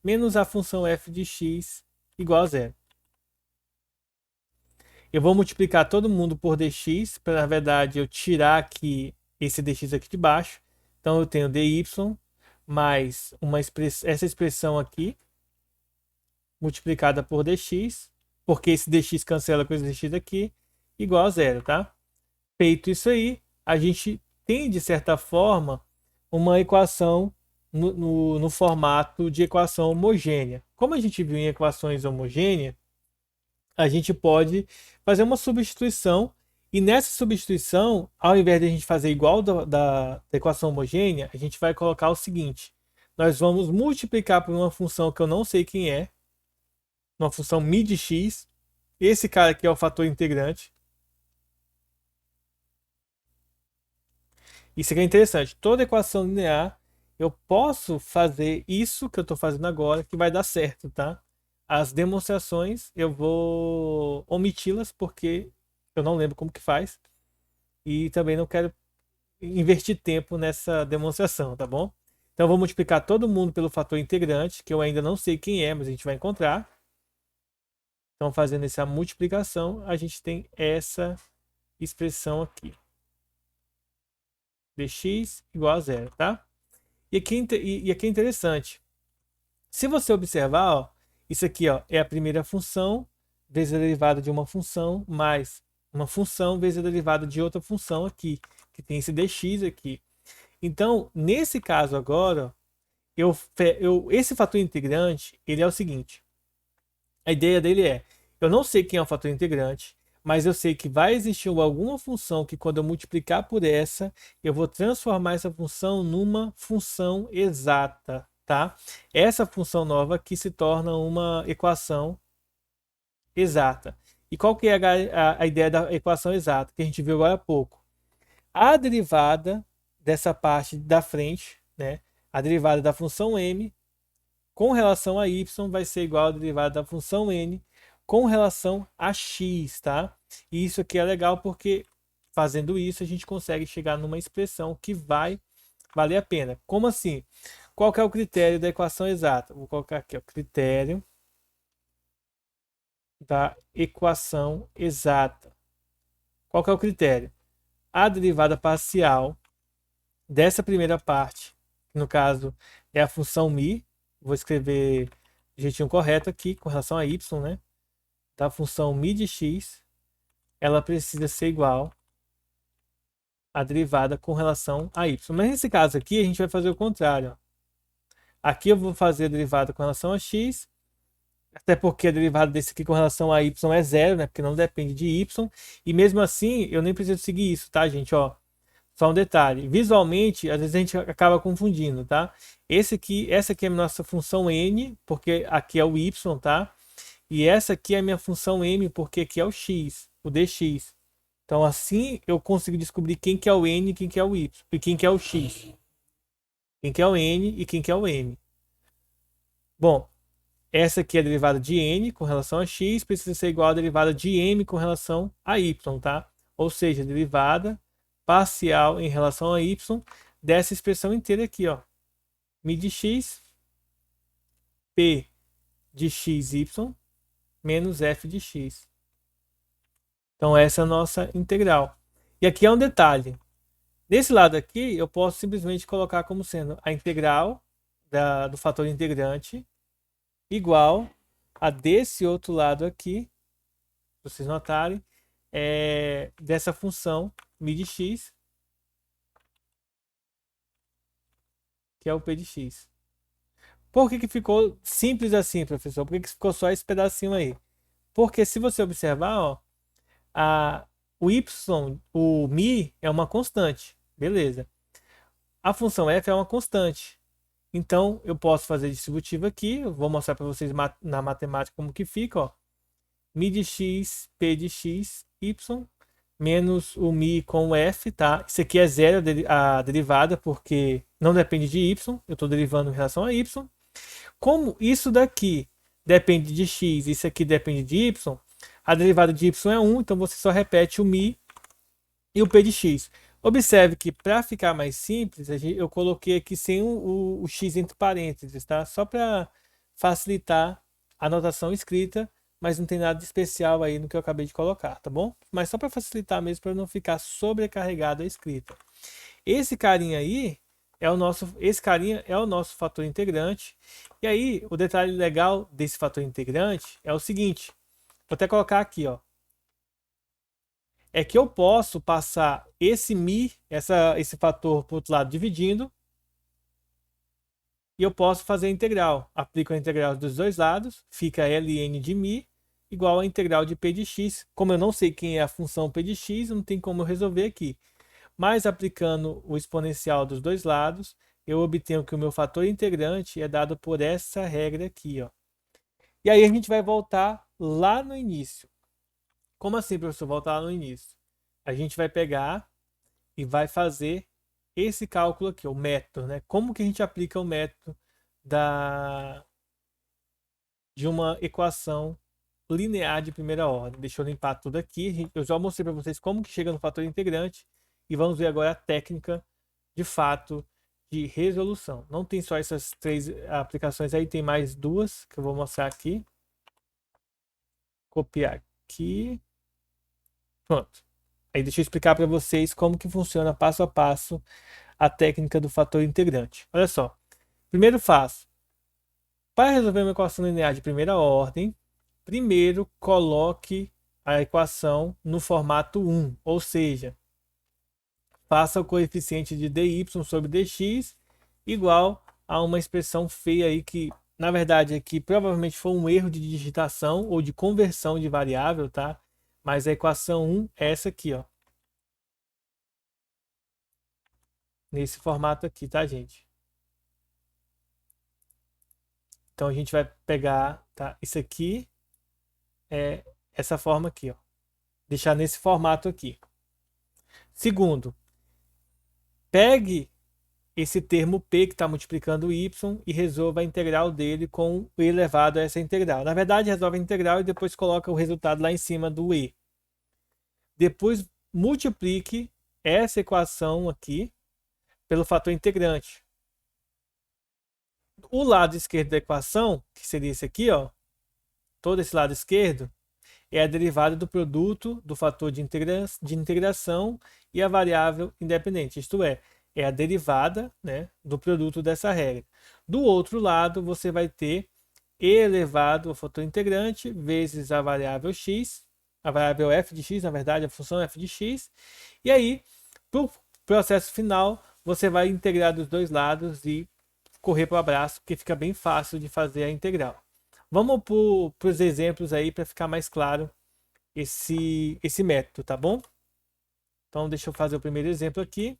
menos a função f de x igual a zero. Eu vou multiplicar todo mundo por dx, para na verdade eu tirar aqui esse dx aqui de baixo. Então eu tenho dy mais essa expressão aqui, multiplicada por dx, porque esse dx cancela com esse dx aqui, igual a zero, tá? Feito isso aí, a gente tem, de certa forma, uma equação no formato de equação homogênea. Como a gente viu em equações homogêneas, a gente pode fazer uma substituição e nessa substituição, ao invés de a gente fazer igual da equação homogênea, a gente vai colocar o seguinte, nós vamos multiplicar por uma função que eu não sei quem é, uma função mi de x, esse cara aqui é o fator integrante. Isso aqui é interessante, toda equação linear, eu posso fazer isso que eu estou fazendo agora, que vai dar certo, tá? As demonstrações eu vou omiti-las porque eu não lembro como que faz e também não quero investir tempo nessa demonstração, tá bom? Então eu vou multiplicar todo mundo pelo fator integrante, que eu ainda não sei quem é, mas a gente vai encontrar. Então fazendo essa multiplicação, a gente tem essa expressão aqui. Dx igual a zero, tá? E aqui é interessante. Se você observar, ó, isso aqui, ó, é a primeira função vezes a derivada de uma função mais uma função vezes a derivada de outra função aqui, que tem esse dx aqui. Então, nesse caso agora, esse fator integrante, ele é o seguinte. A ideia dele é, eu não sei quem é o fator integrante, mas eu sei que vai existir alguma função que quando eu multiplicar por essa, eu vou transformar essa função numa função exata, tá? Essa função nova aqui se torna uma equação exata. E qual que é a ideia da equação exata, que a gente viu agora há pouco? A derivada dessa parte da frente, né? A derivada da função m com relação a y vai ser igual à derivada da função n com relação a x, tá? E isso aqui é legal porque fazendo isso a gente consegue chegar numa expressão que vai valer a pena. Como assim? qual que é o critério da equação exata? Vou colocar aqui, o critério da equação exata. Qual que é o critério? A derivada parcial dessa primeira parte, que no caso é a função μ, vou escrever do jeitinho correto aqui, com relação a y, né? Da função μ de x, ela precisa ser igual à derivada com relação a y. Mas nesse caso aqui, a gente vai fazer o contrário. Ó. Aqui eu vou fazer a derivada com relação a x, até porque a derivada desse aqui com relação a y é zero, né? Porque não depende de y. E mesmo assim, eu nem preciso seguir isso, tá, gente? Ó, só um detalhe. Visualmente, às vezes a gente acaba confundindo, tá? Essa aqui é a nossa função n, porque aqui é o y, tá? E essa aqui é a minha função m, porque aqui é o x, o dx. Então, assim, eu consigo descobrir quem que é o n e quem que é o y, e quem que é o x. Quem que é o n e quem que é o m. Bom, essa aqui é a derivada de n com relação a x, precisa ser igual à derivada de m com relação a y, tá? Ou seja, a derivada parcial em relação a y dessa expressão inteira aqui, ó. μ de x, p de xy, menos f de x. Então, essa é a nossa integral. E aqui é um detalhe. Desse lado aqui, eu posso simplesmente colocar como sendo a integral do fator integrante igual a desse outro lado aqui, para vocês notarem, dessa função μ de x, que é o p de x. Por que ficou simples assim, professor? Por que ficou só esse pedacinho aí? Porque se você observar, ó, o y, o μ é uma constante, beleza. A função f é uma constante. Então, eu posso fazer distributivo aqui, eu vou mostrar para vocês na matemática como que fica, ó. μ de x, p de x, y, menos o μ com o f, tá? Isso aqui é zero, a derivada, porque não depende de y, eu estou derivando em relação a y. Como isso daqui depende de x, isso aqui depende de y, a derivada de y é 1, então você só repete o μ e o p de x. Observe que para ficar mais simples, eu coloquei aqui sem o x entre parênteses, tá? Só para facilitar a notação escrita, mas não tem nada de especial aí no que eu acabei de colocar, tá bom? Mas só para facilitar mesmo, para não ficar sobrecarregada a escrita. Esse carinha aí esse carinha é o nosso fator integrante. E aí, o detalhe legal desse fator integrante é o seguinte, vou até colocar aqui, ó. É que eu posso passar esse μ, esse fator para o outro lado dividindo, e eu posso fazer a integral. Aplico a integral dos dois lados, fica ln de μ igual a integral de p de x. Como eu não sei quem é a função p de x, não tem como eu resolver aqui. Mas aplicando o exponencial dos dois lados, eu obtenho que o meu fator integrante é dado por essa regra aqui, ó. E aí a gente vai voltar lá no início. Como assim, professor, voltar lá no início? A gente vai pegar e vai fazer esse cálculo aqui, o método, né? Como que a gente aplica o método de uma equação linear de primeira ordem? Deixa eu limpar tudo aqui. Eu já mostrei para vocês como que chega no fator integrante e vamos ver agora a técnica de fato de resolução. Não tem só essas três aplicações aí, tem mais duas que eu vou mostrar aqui. Copiar aqui. Pronto. Aí deixa eu explicar para vocês como que funciona passo a passo a técnica do fator integrante. Olha só. Primeiro passo. Para resolver uma equação linear de primeira ordem, primeiro coloque a equação no formato 1, ou seja, faça o coeficiente de dy sobre dx igual a uma expressão feia aí que, na verdade, aqui provavelmente foi um erro de digitação ou de conversão de variável, tá? Mas a equação 1 é essa aqui, ó. Nesse formato aqui, tá, gente? Então a gente vai pegar, tá? Isso aqui é essa forma aqui, ó. Deixar nesse formato aqui. Segundo, pegue esse termo p que está multiplicando y e resolva a integral dele com o elevado a essa integral. Na verdade, resolve a integral e depois coloca o resultado lá em cima do e. Depois multiplique essa equação aqui pelo fator integrante. O lado esquerdo da equação, que seria esse aqui, ó, todo esse lado esquerdo, é a derivada do produto do fator de integração e a variável independente. Isto é a derivada, né, do produto dessa regra. Do outro lado, você vai ter e elevado ao fator integrante vezes a variável x, a variável f de x, na verdade, a função f de x. E aí, para o processo final, você vai integrar dos dois lados e correr para o abraço, porque fica bem fácil de fazer a integral. Vamos para os exemplos aí para ficar mais claro esse método, tá bom? Então, deixa eu fazer o primeiro exemplo aqui.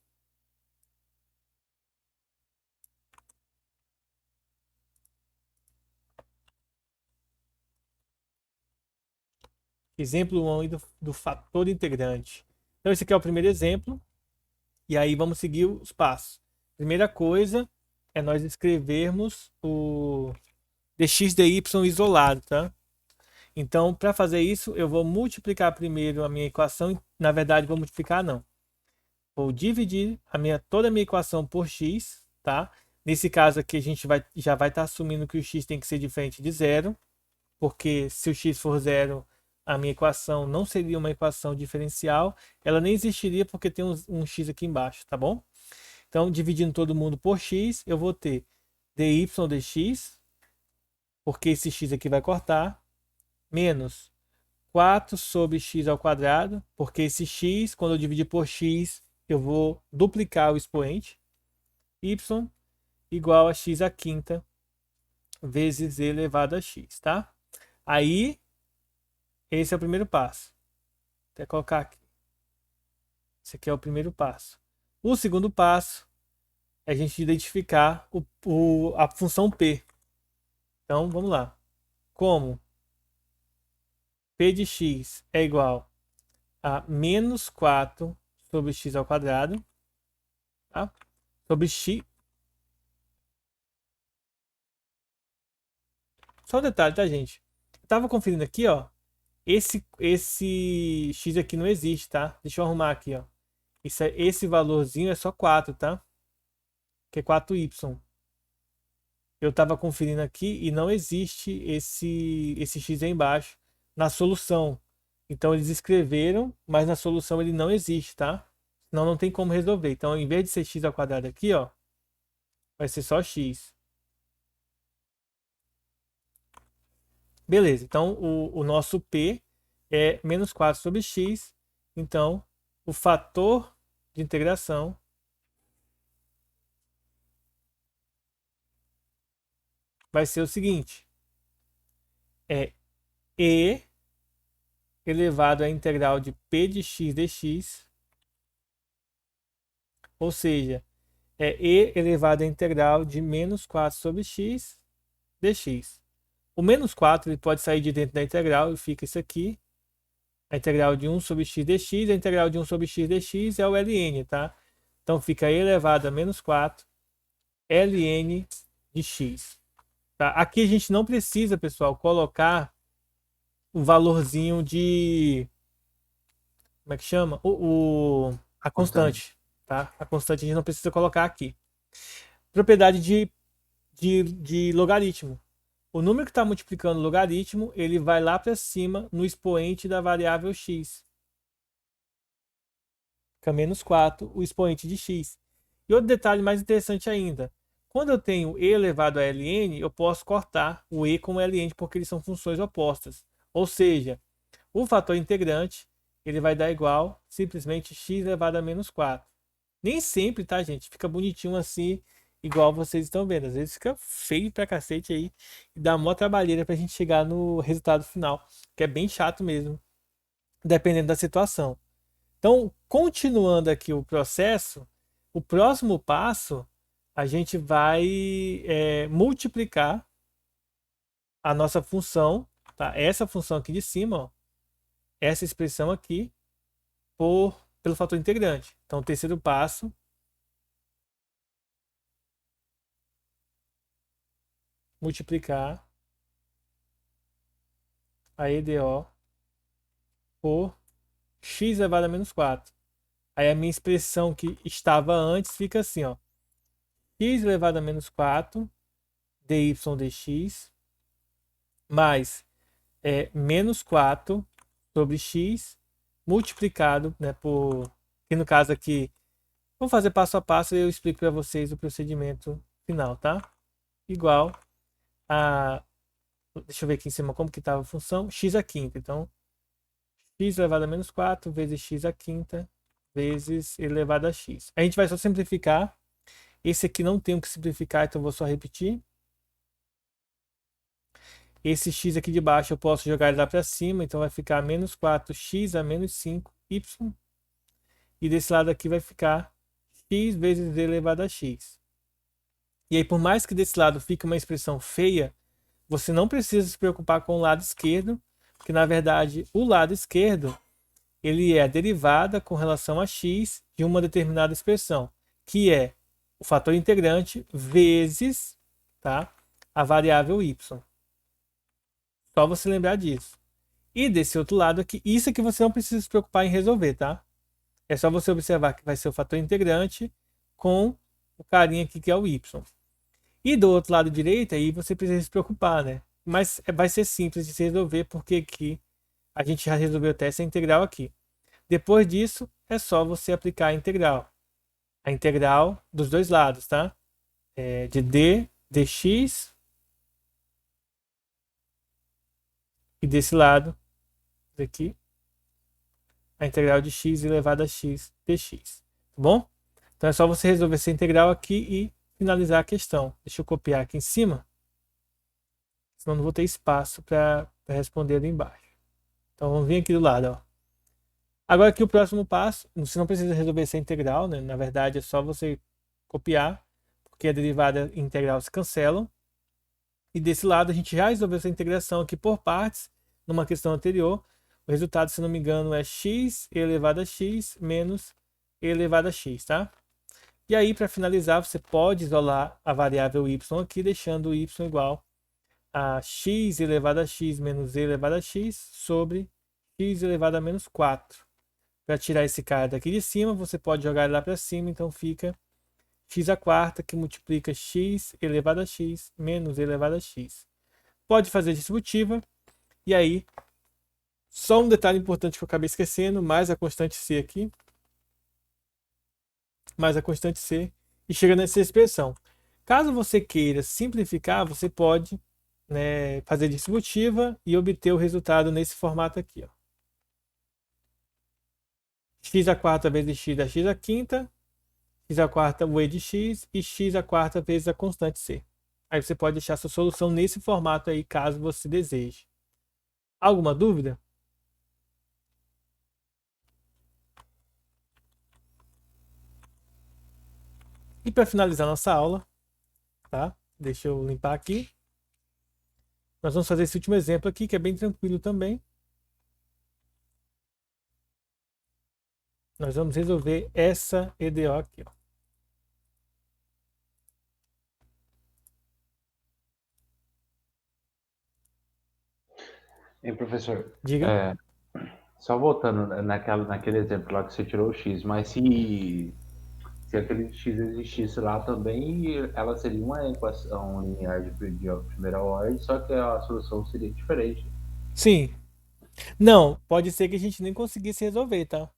Exemplo 1 do fator integrante. Então, esse aqui é o primeiro exemplo. E aí, vamos seguir os passos. Primeira coisa é nós escrevermos o dx dy isolado, tá? Então, para fazer isso, eu vou multiplicar primeiro a minha equação. Na verdade, vou multiplicar não. Vou dividir toda a minha equação por x, tá? Nesse caso aqui, a gente já vai estar assumindo que o x tem que ser diferente de zero, porque se o x for zero, a minha equação não seria uma equação diferencial, ela nem existiria porque tem um x aqui embaixo, tá bom? Então, dividindo todo mundo por x, eu vou ter dy dx, porque esse x aqui vai cortar, menos 4 sobre x ao quadrado, porque esse x, quando eu dividir por x, eu vou duplicar o expoente, y igual a x à quinta vezes e elevado a x, tá? Aí, esse é o primeiro passo. Vou até colocar aqui. Esse aqui é o primeiro passo. O segundo passo é a gente identificar a função p. Então, vamos lá. Como p de x é igual a menos 4 sobre x ao quadrado, tá? Sobre x. Só um detalhe, tá, gente? Eu tava conferindo aqui, ó. Esse x aqui não existe, tá? Deixa eu arrumar aqui, ó. Esse valorzinho é só 4, tá? Que é 4y. Eu tava conferindo aqui e não existe esse x aí embaixo na solução. Então eles escreveram, mas na solução ele não existe, tá? Senão não tem como resolver. Então, em vez de ser x ao quadrado aqui, ó, vai ser só x. Beleza, então o nosso P é menos 4 sobre x. Então, o fator de integração vai ser o seguinte. É e elevado à integral de p de x dx. Ou seja, é e elevado à integral de menos 4 sobre x dx. O menos 4 ele pode sair de dentro da integral e fica isso aqui. A integral de 1 sobre x dx, a integral de 1 sobre x dx é o ln, tá? Então fica e elevado a menos 4 ln de x. Tá? Aqui a gente não precisa, pessoal, colocar o valorzinho de... Como é que chama? A constante. Tá? A constante a gente não precisa colocar aqui. Propriedade de logaritmo. O número que está multiplicando o logaritmo, ele vai lá para cima no expoente da variável x. Fica menos 4 o expoente de x. E outro detalhe mais interessante ainda. Quando eu tenho e elevado a ln, eu posso cortar o e com o ln, porque eles são funções opostas. Ou seja, o fator integrante ele vai dar igual simplesmente x elevado a menos 4. Nem sempre, tá, gente? Fica bonitinho assim, igual vocês estão vendo. Às vezes fica feio pra cacete aí e dá mó trabalheira pra gente chegar no resultado final, que é bem chato mesmo, dependendo da situação. Então, continuando aqui o processo, o próximo passo, a gente vai multiplicar a nossa função, tá? Essa função aqui de cima, ó, essa expressão aqui, pelo fator integrante. Então, o terceiro passo, multiplicar a EDO por x elevado a menos 4. Aí a minha expressão que estava antes fica assim, ó. X elevado a menos 4 dy dx mais menos 4 sobre x multiplicado, né, por... que no caso aqui, vamos fazer passo a passo e eu explico para vocês o procedimento final, tá? Igual a... Deixa eu ver aqui em cima como que estava a função. X à quinta. Então, x elevado a menos 4 vezes x à quinta vezes elevado a x. A gente vai só simplificar. Esse aqui não tem o que simplificar, então vou só repetir. Esse x aqui de baixo eu posso jogar ele lá para cima, então vai ficar menos 4x a menos 5y. E desse lado aqui vai ficar x vezes d elevado a x. E aí, por mais que desse lado fique uma expressão feia, você não precisa se preocupar com o lado esquerdo, porque na verdade o lado esquerdo ele é a derivada com relação a x de uma determinada expressão, que é o fator integrante vezes, tá, a variável y. Só você lembrar disso. E desse outro lado aqui, isso aqui você não precisa se preocupar em resolver, tá? É só você observar que vai ser o fator integrante com o carinha aqui que é o y. E do outro lado direito, aí você precisa se preocupar, né? Mas vai ser simples de se resolver, porque aqui a gente já resolveu até essa integral aqui. Depois disso, é só você aplicar a integral. A integral dos dois lados, tá? De d dx e desse lado, aqui, a integral de x elevado a x dx. Tá bom? Então é só você resolver essa integral aqui e finalizar a questão. Deixa eu copiar aqui em cima, senão não vou ter espaço para responder ali embaixo. Então vamos vir aqui do lado, ó. Agora aqui o próximo passo, você não precisa resolver essa integral, né? Na verdade é só você copiar, porque a derivada e a integral se cancelam. E desse lado a gente já resolveu essa integração aqui por partes, numa questão anterior. O resultado, se não me engano, é x elevado a x menos e elevado a x, tá? E aí, para finalizar, você pode isolar a variável y aqui, deixando o y igual a x elevado a x menos e elevado a x sobre x elevado a menos 4. Para tirar esse cara daqui de cima, você pode jogar ele lá para cima, então fica x à quarta, que multiplica x elevado a x menos e elevado a x. Pode fazer distributiva, e aí, só um detalhe importante que eu acabei esquecendo, mais a constante c aqui, mais a constante c, e chega nessa expressão. Caso você queira simplificar, você pode, né, fazer distributiva e obter o resultado nesse formato aqui, ó. X à quarta vezes x da x à quinta, x à quarta o e de x e x à quarta vezes a constante c. Aí você pode deixar sua solução nesse formato aí, caso você deseje. Alguma dúvida? E para finalizar nossa aula, tá? Deixa eu limpar aqui. Nós vamos fazer esse último exemplo aqui, que é bem tranquilo também. Nós vamos resolver essa EDO aqui, ó. Hein, professor? Diga. Só voltando naquele exemplo lá que você tirou o x, mas se aquele x existisse lá também, ela seria uma equação linear de primeira ordem, só que a solução seria diferente. Sim. Não, pode ser que a gente nem conseguisse resolver, tá?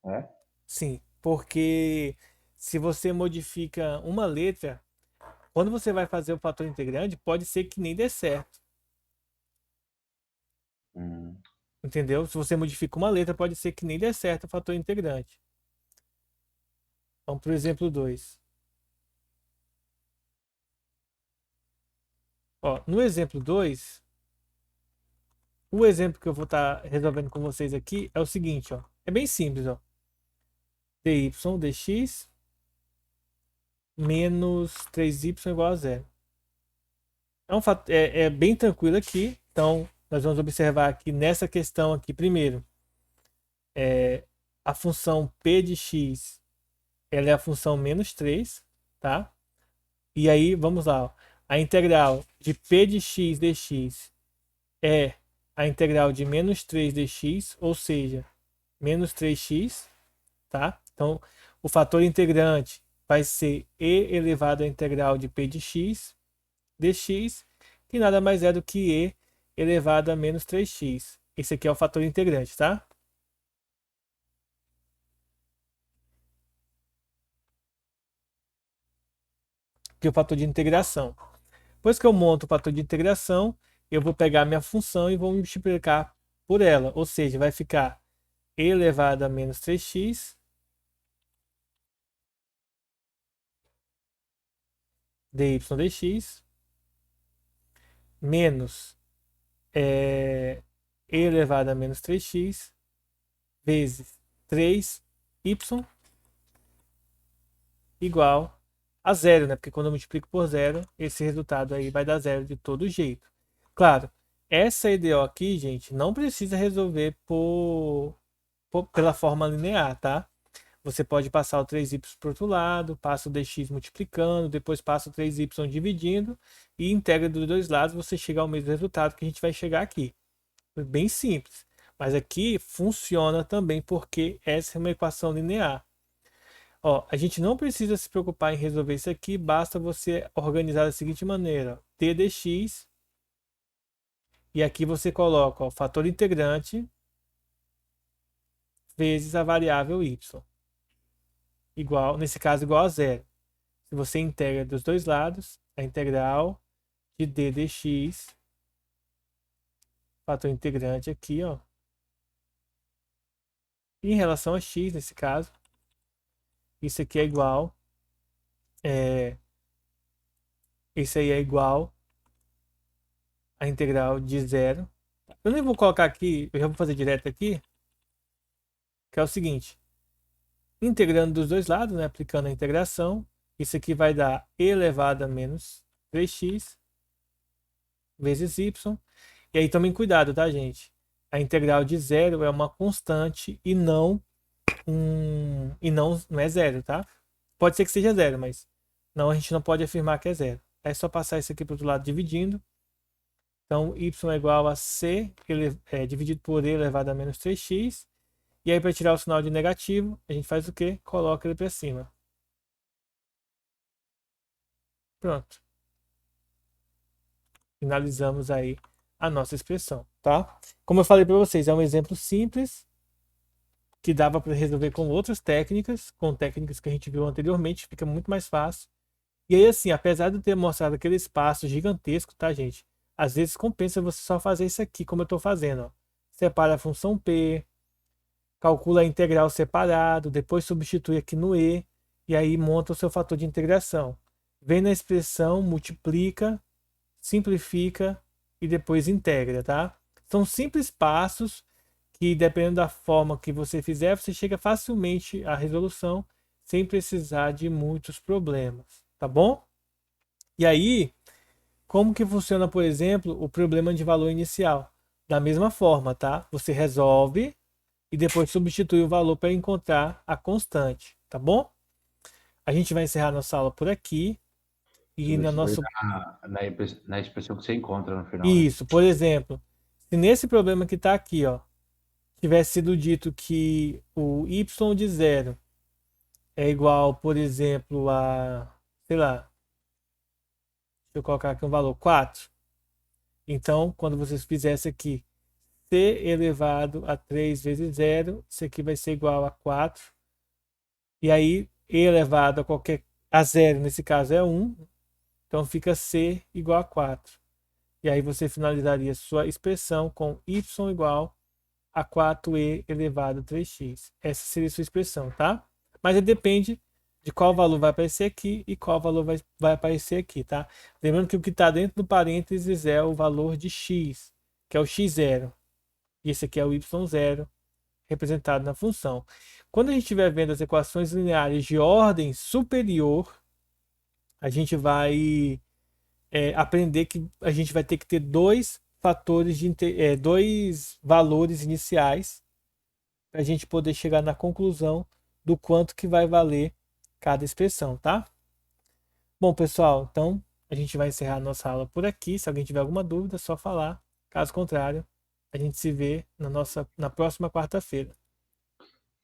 É? Sim, porque se você modifica uma letra, quando você vai fazer o fator integrante, pode ser que nem dê certo. Entendeu? Se você modifica uma letra, pode ser que nem dê certo o fator integrante. Vamos para o exemplo 2. Ó, no exemplo 2, o exemplo que eu vou estar resolvendo com vocês aqui é o seguinte, ó. É bem simples, ó. dy dx menos 3y igual a zero. É bem tranquilo aqui. Então, nós vamos observar aqui nessa questão aqui, primeiro, a função p de x, ela é a função menos 3, tá? E aí, vamos lá, ó. A integral de p de x dx é a integral de menos 3 dx, ou seja, menos 3x, tá? Então, o fator integrante vai ser e elevado à integral de p de x dx, que nada mais é do que e elevado a menos 3x. Esse aqui é o fator integrante, tá? Que é o fator de integração. Depois que eu monto o fator de integração, eu vou pegar minha função e vou multiplicar por ela. Ou seja, vai ficar e elevado a menos 3x dy dx menos e elevado a menos 3x vezes 3y igual a zero, né? Porque quando eu multiplico por zero, esse resultado aí vai dar zero de todo jeito. Claro, essa EDO aqui, gente, não precisa resolver pela forma linear, tá? Você pode passar o 3y para o outro lado, passa o dx multiplicando, depois passa o 3y dividindo e integra dos dois lados, você chega ao mesmo resultado que a gente vai chegar aqui. Bem simples. Mas aqui funciona também porque essa é uma equação linear. Ó, a gente não precisa se preocupar em resolver isso aqui, basta você organizar da seguinte maneira: t dx, e aqui você coloca o fator integrante vezes a variável y, igual, nesse caso, igual a zero. Se você integra dos dois lados, a integral de d dx, fator integrante aqui, ó, em relação a x, nesse caso, isso aqui é igual, isso aí é igual a integral de zero. Eu nem vou colocar aqui, eu já vou fazer direto aqui, que é o seguinte: integrando dos dois lados, né, aplicando a integração, isso aqui vai dar e elevado a menos 3x vezes y. E aí tomem cuidado, tá, gente? A integral de zero é uma constante e não não é zero, tá? Pode ser que seja zero, mas não, a gente não pode afirmar que é zero. É só passar isso aqui para o outro lado dividindo. Então, y é igual a c dividido por e elevado a menos 3x. E aí, para tirar o sinal de negativo, a gente faz o quê? Coloca ele para cima. Pronto. Finalizamos aí a nossa expressão, tá? Como eu falei para vocês, é um exemplo simples que dava para resolver com outras técnicas, com técnicas que a gente viu anteriormente, fica muito mais fácil. E aí, assim, apesar de eu ter mostrado aquele espaço gigantesco, tá, gente? Às vezes compensa você só fazer isso aqui, como eu estou fazendo, ó. Separa a função P, calcula a integral separado, depois substitui aqui no e aí monta o seu fator de integração. Vem na expressão, multiplica, simplifica e depois integra, tá? São simples passos que, dependendo da forma que você fizer, você chega facilmente à resolução sem precisar de muitos problemas, tá bom? E aí, como que funciona, por exemplo, o problema de valor inicial? Da mesma forma, tá? Você resolve e depois substitui o valor para encontrar a constante, tá bom? A gente vai encerrar nossa aula por aqui. E na nossa... na expressão que você encontra no final, né? Isso, por exemplo, se nesse problema que está aqui, ó, tivesse sido dito que o y de zero é igual, por exemplo, a, sei lá, deixa eu colocar aqui um valor 4. Então, quando vocês fizessem aqui c elevado a 3 vezes zero, isso aqui vai ser igual a 4. E aí, e elevado a zero, nesse caso é 1. Então, fica c igual a 4. E aí você finalizaria sua expressão com y igual a 4e elevado a 3x. Essa seria a sua expressão, tá? Mas depende de qual valor vai aparecer aqui e qual valor vai aparecer aqui, tá? Lembrando que o que está dentro do parênteses é o valor de x, que é o x0. E esse aqui é o y0, representado na função. Quando a gente estiver vendo as equações lineares de ordem superior, a gente vai aprender que a gente vai ter que ter dois valores iniciais para a gente poder chegar na conclusão do quanto que vai valer cada expressão, tá? Bom, pessoal, então a gente vai encerrar a nossa aula por aqui. Se alguém tiver alguma dúvida, é só falar. Caso contrário, a gente se vê na próxima quarta-feira.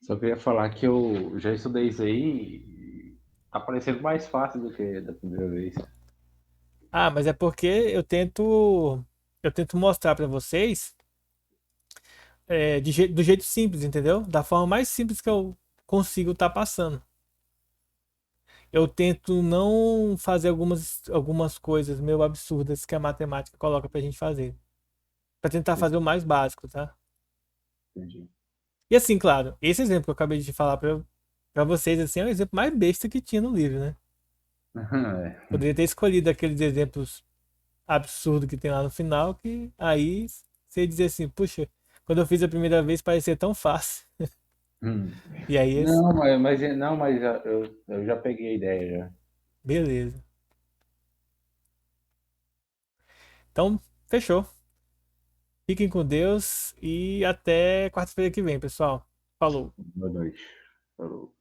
Só queria falar que eu já estudei isso aí Tá parecendo mais fácil do que da primeira vez. Ah, mas é porque eu tento mostrar para vocês do jeito simples, entendeu? Da forma mais simples que eu consigo estar passando. Eu tento não fazer algumas coisas meio absurdas que a matemática coloca pra gente fazer. Pra tentar fazer o mais básico, tá? Entendi. E assim, claro, esse exemplo que eu acabei de falar pra vocês, assim, é o exemplo mais besta que tinha no livro, né? É. Poderia ter escolhido aqueles exemplos absurdos que tem lá no final, que aí você dizer assim, puxa, quando eu fiz a primeira vez parecia tão fácil. Hum. E aí, Não, mas eu já peguei a ideia já. beleza. Então, fechou. Fiquem com Deus e até quarta-feira que vem, pessoal. Falou. Boa noite. Falou.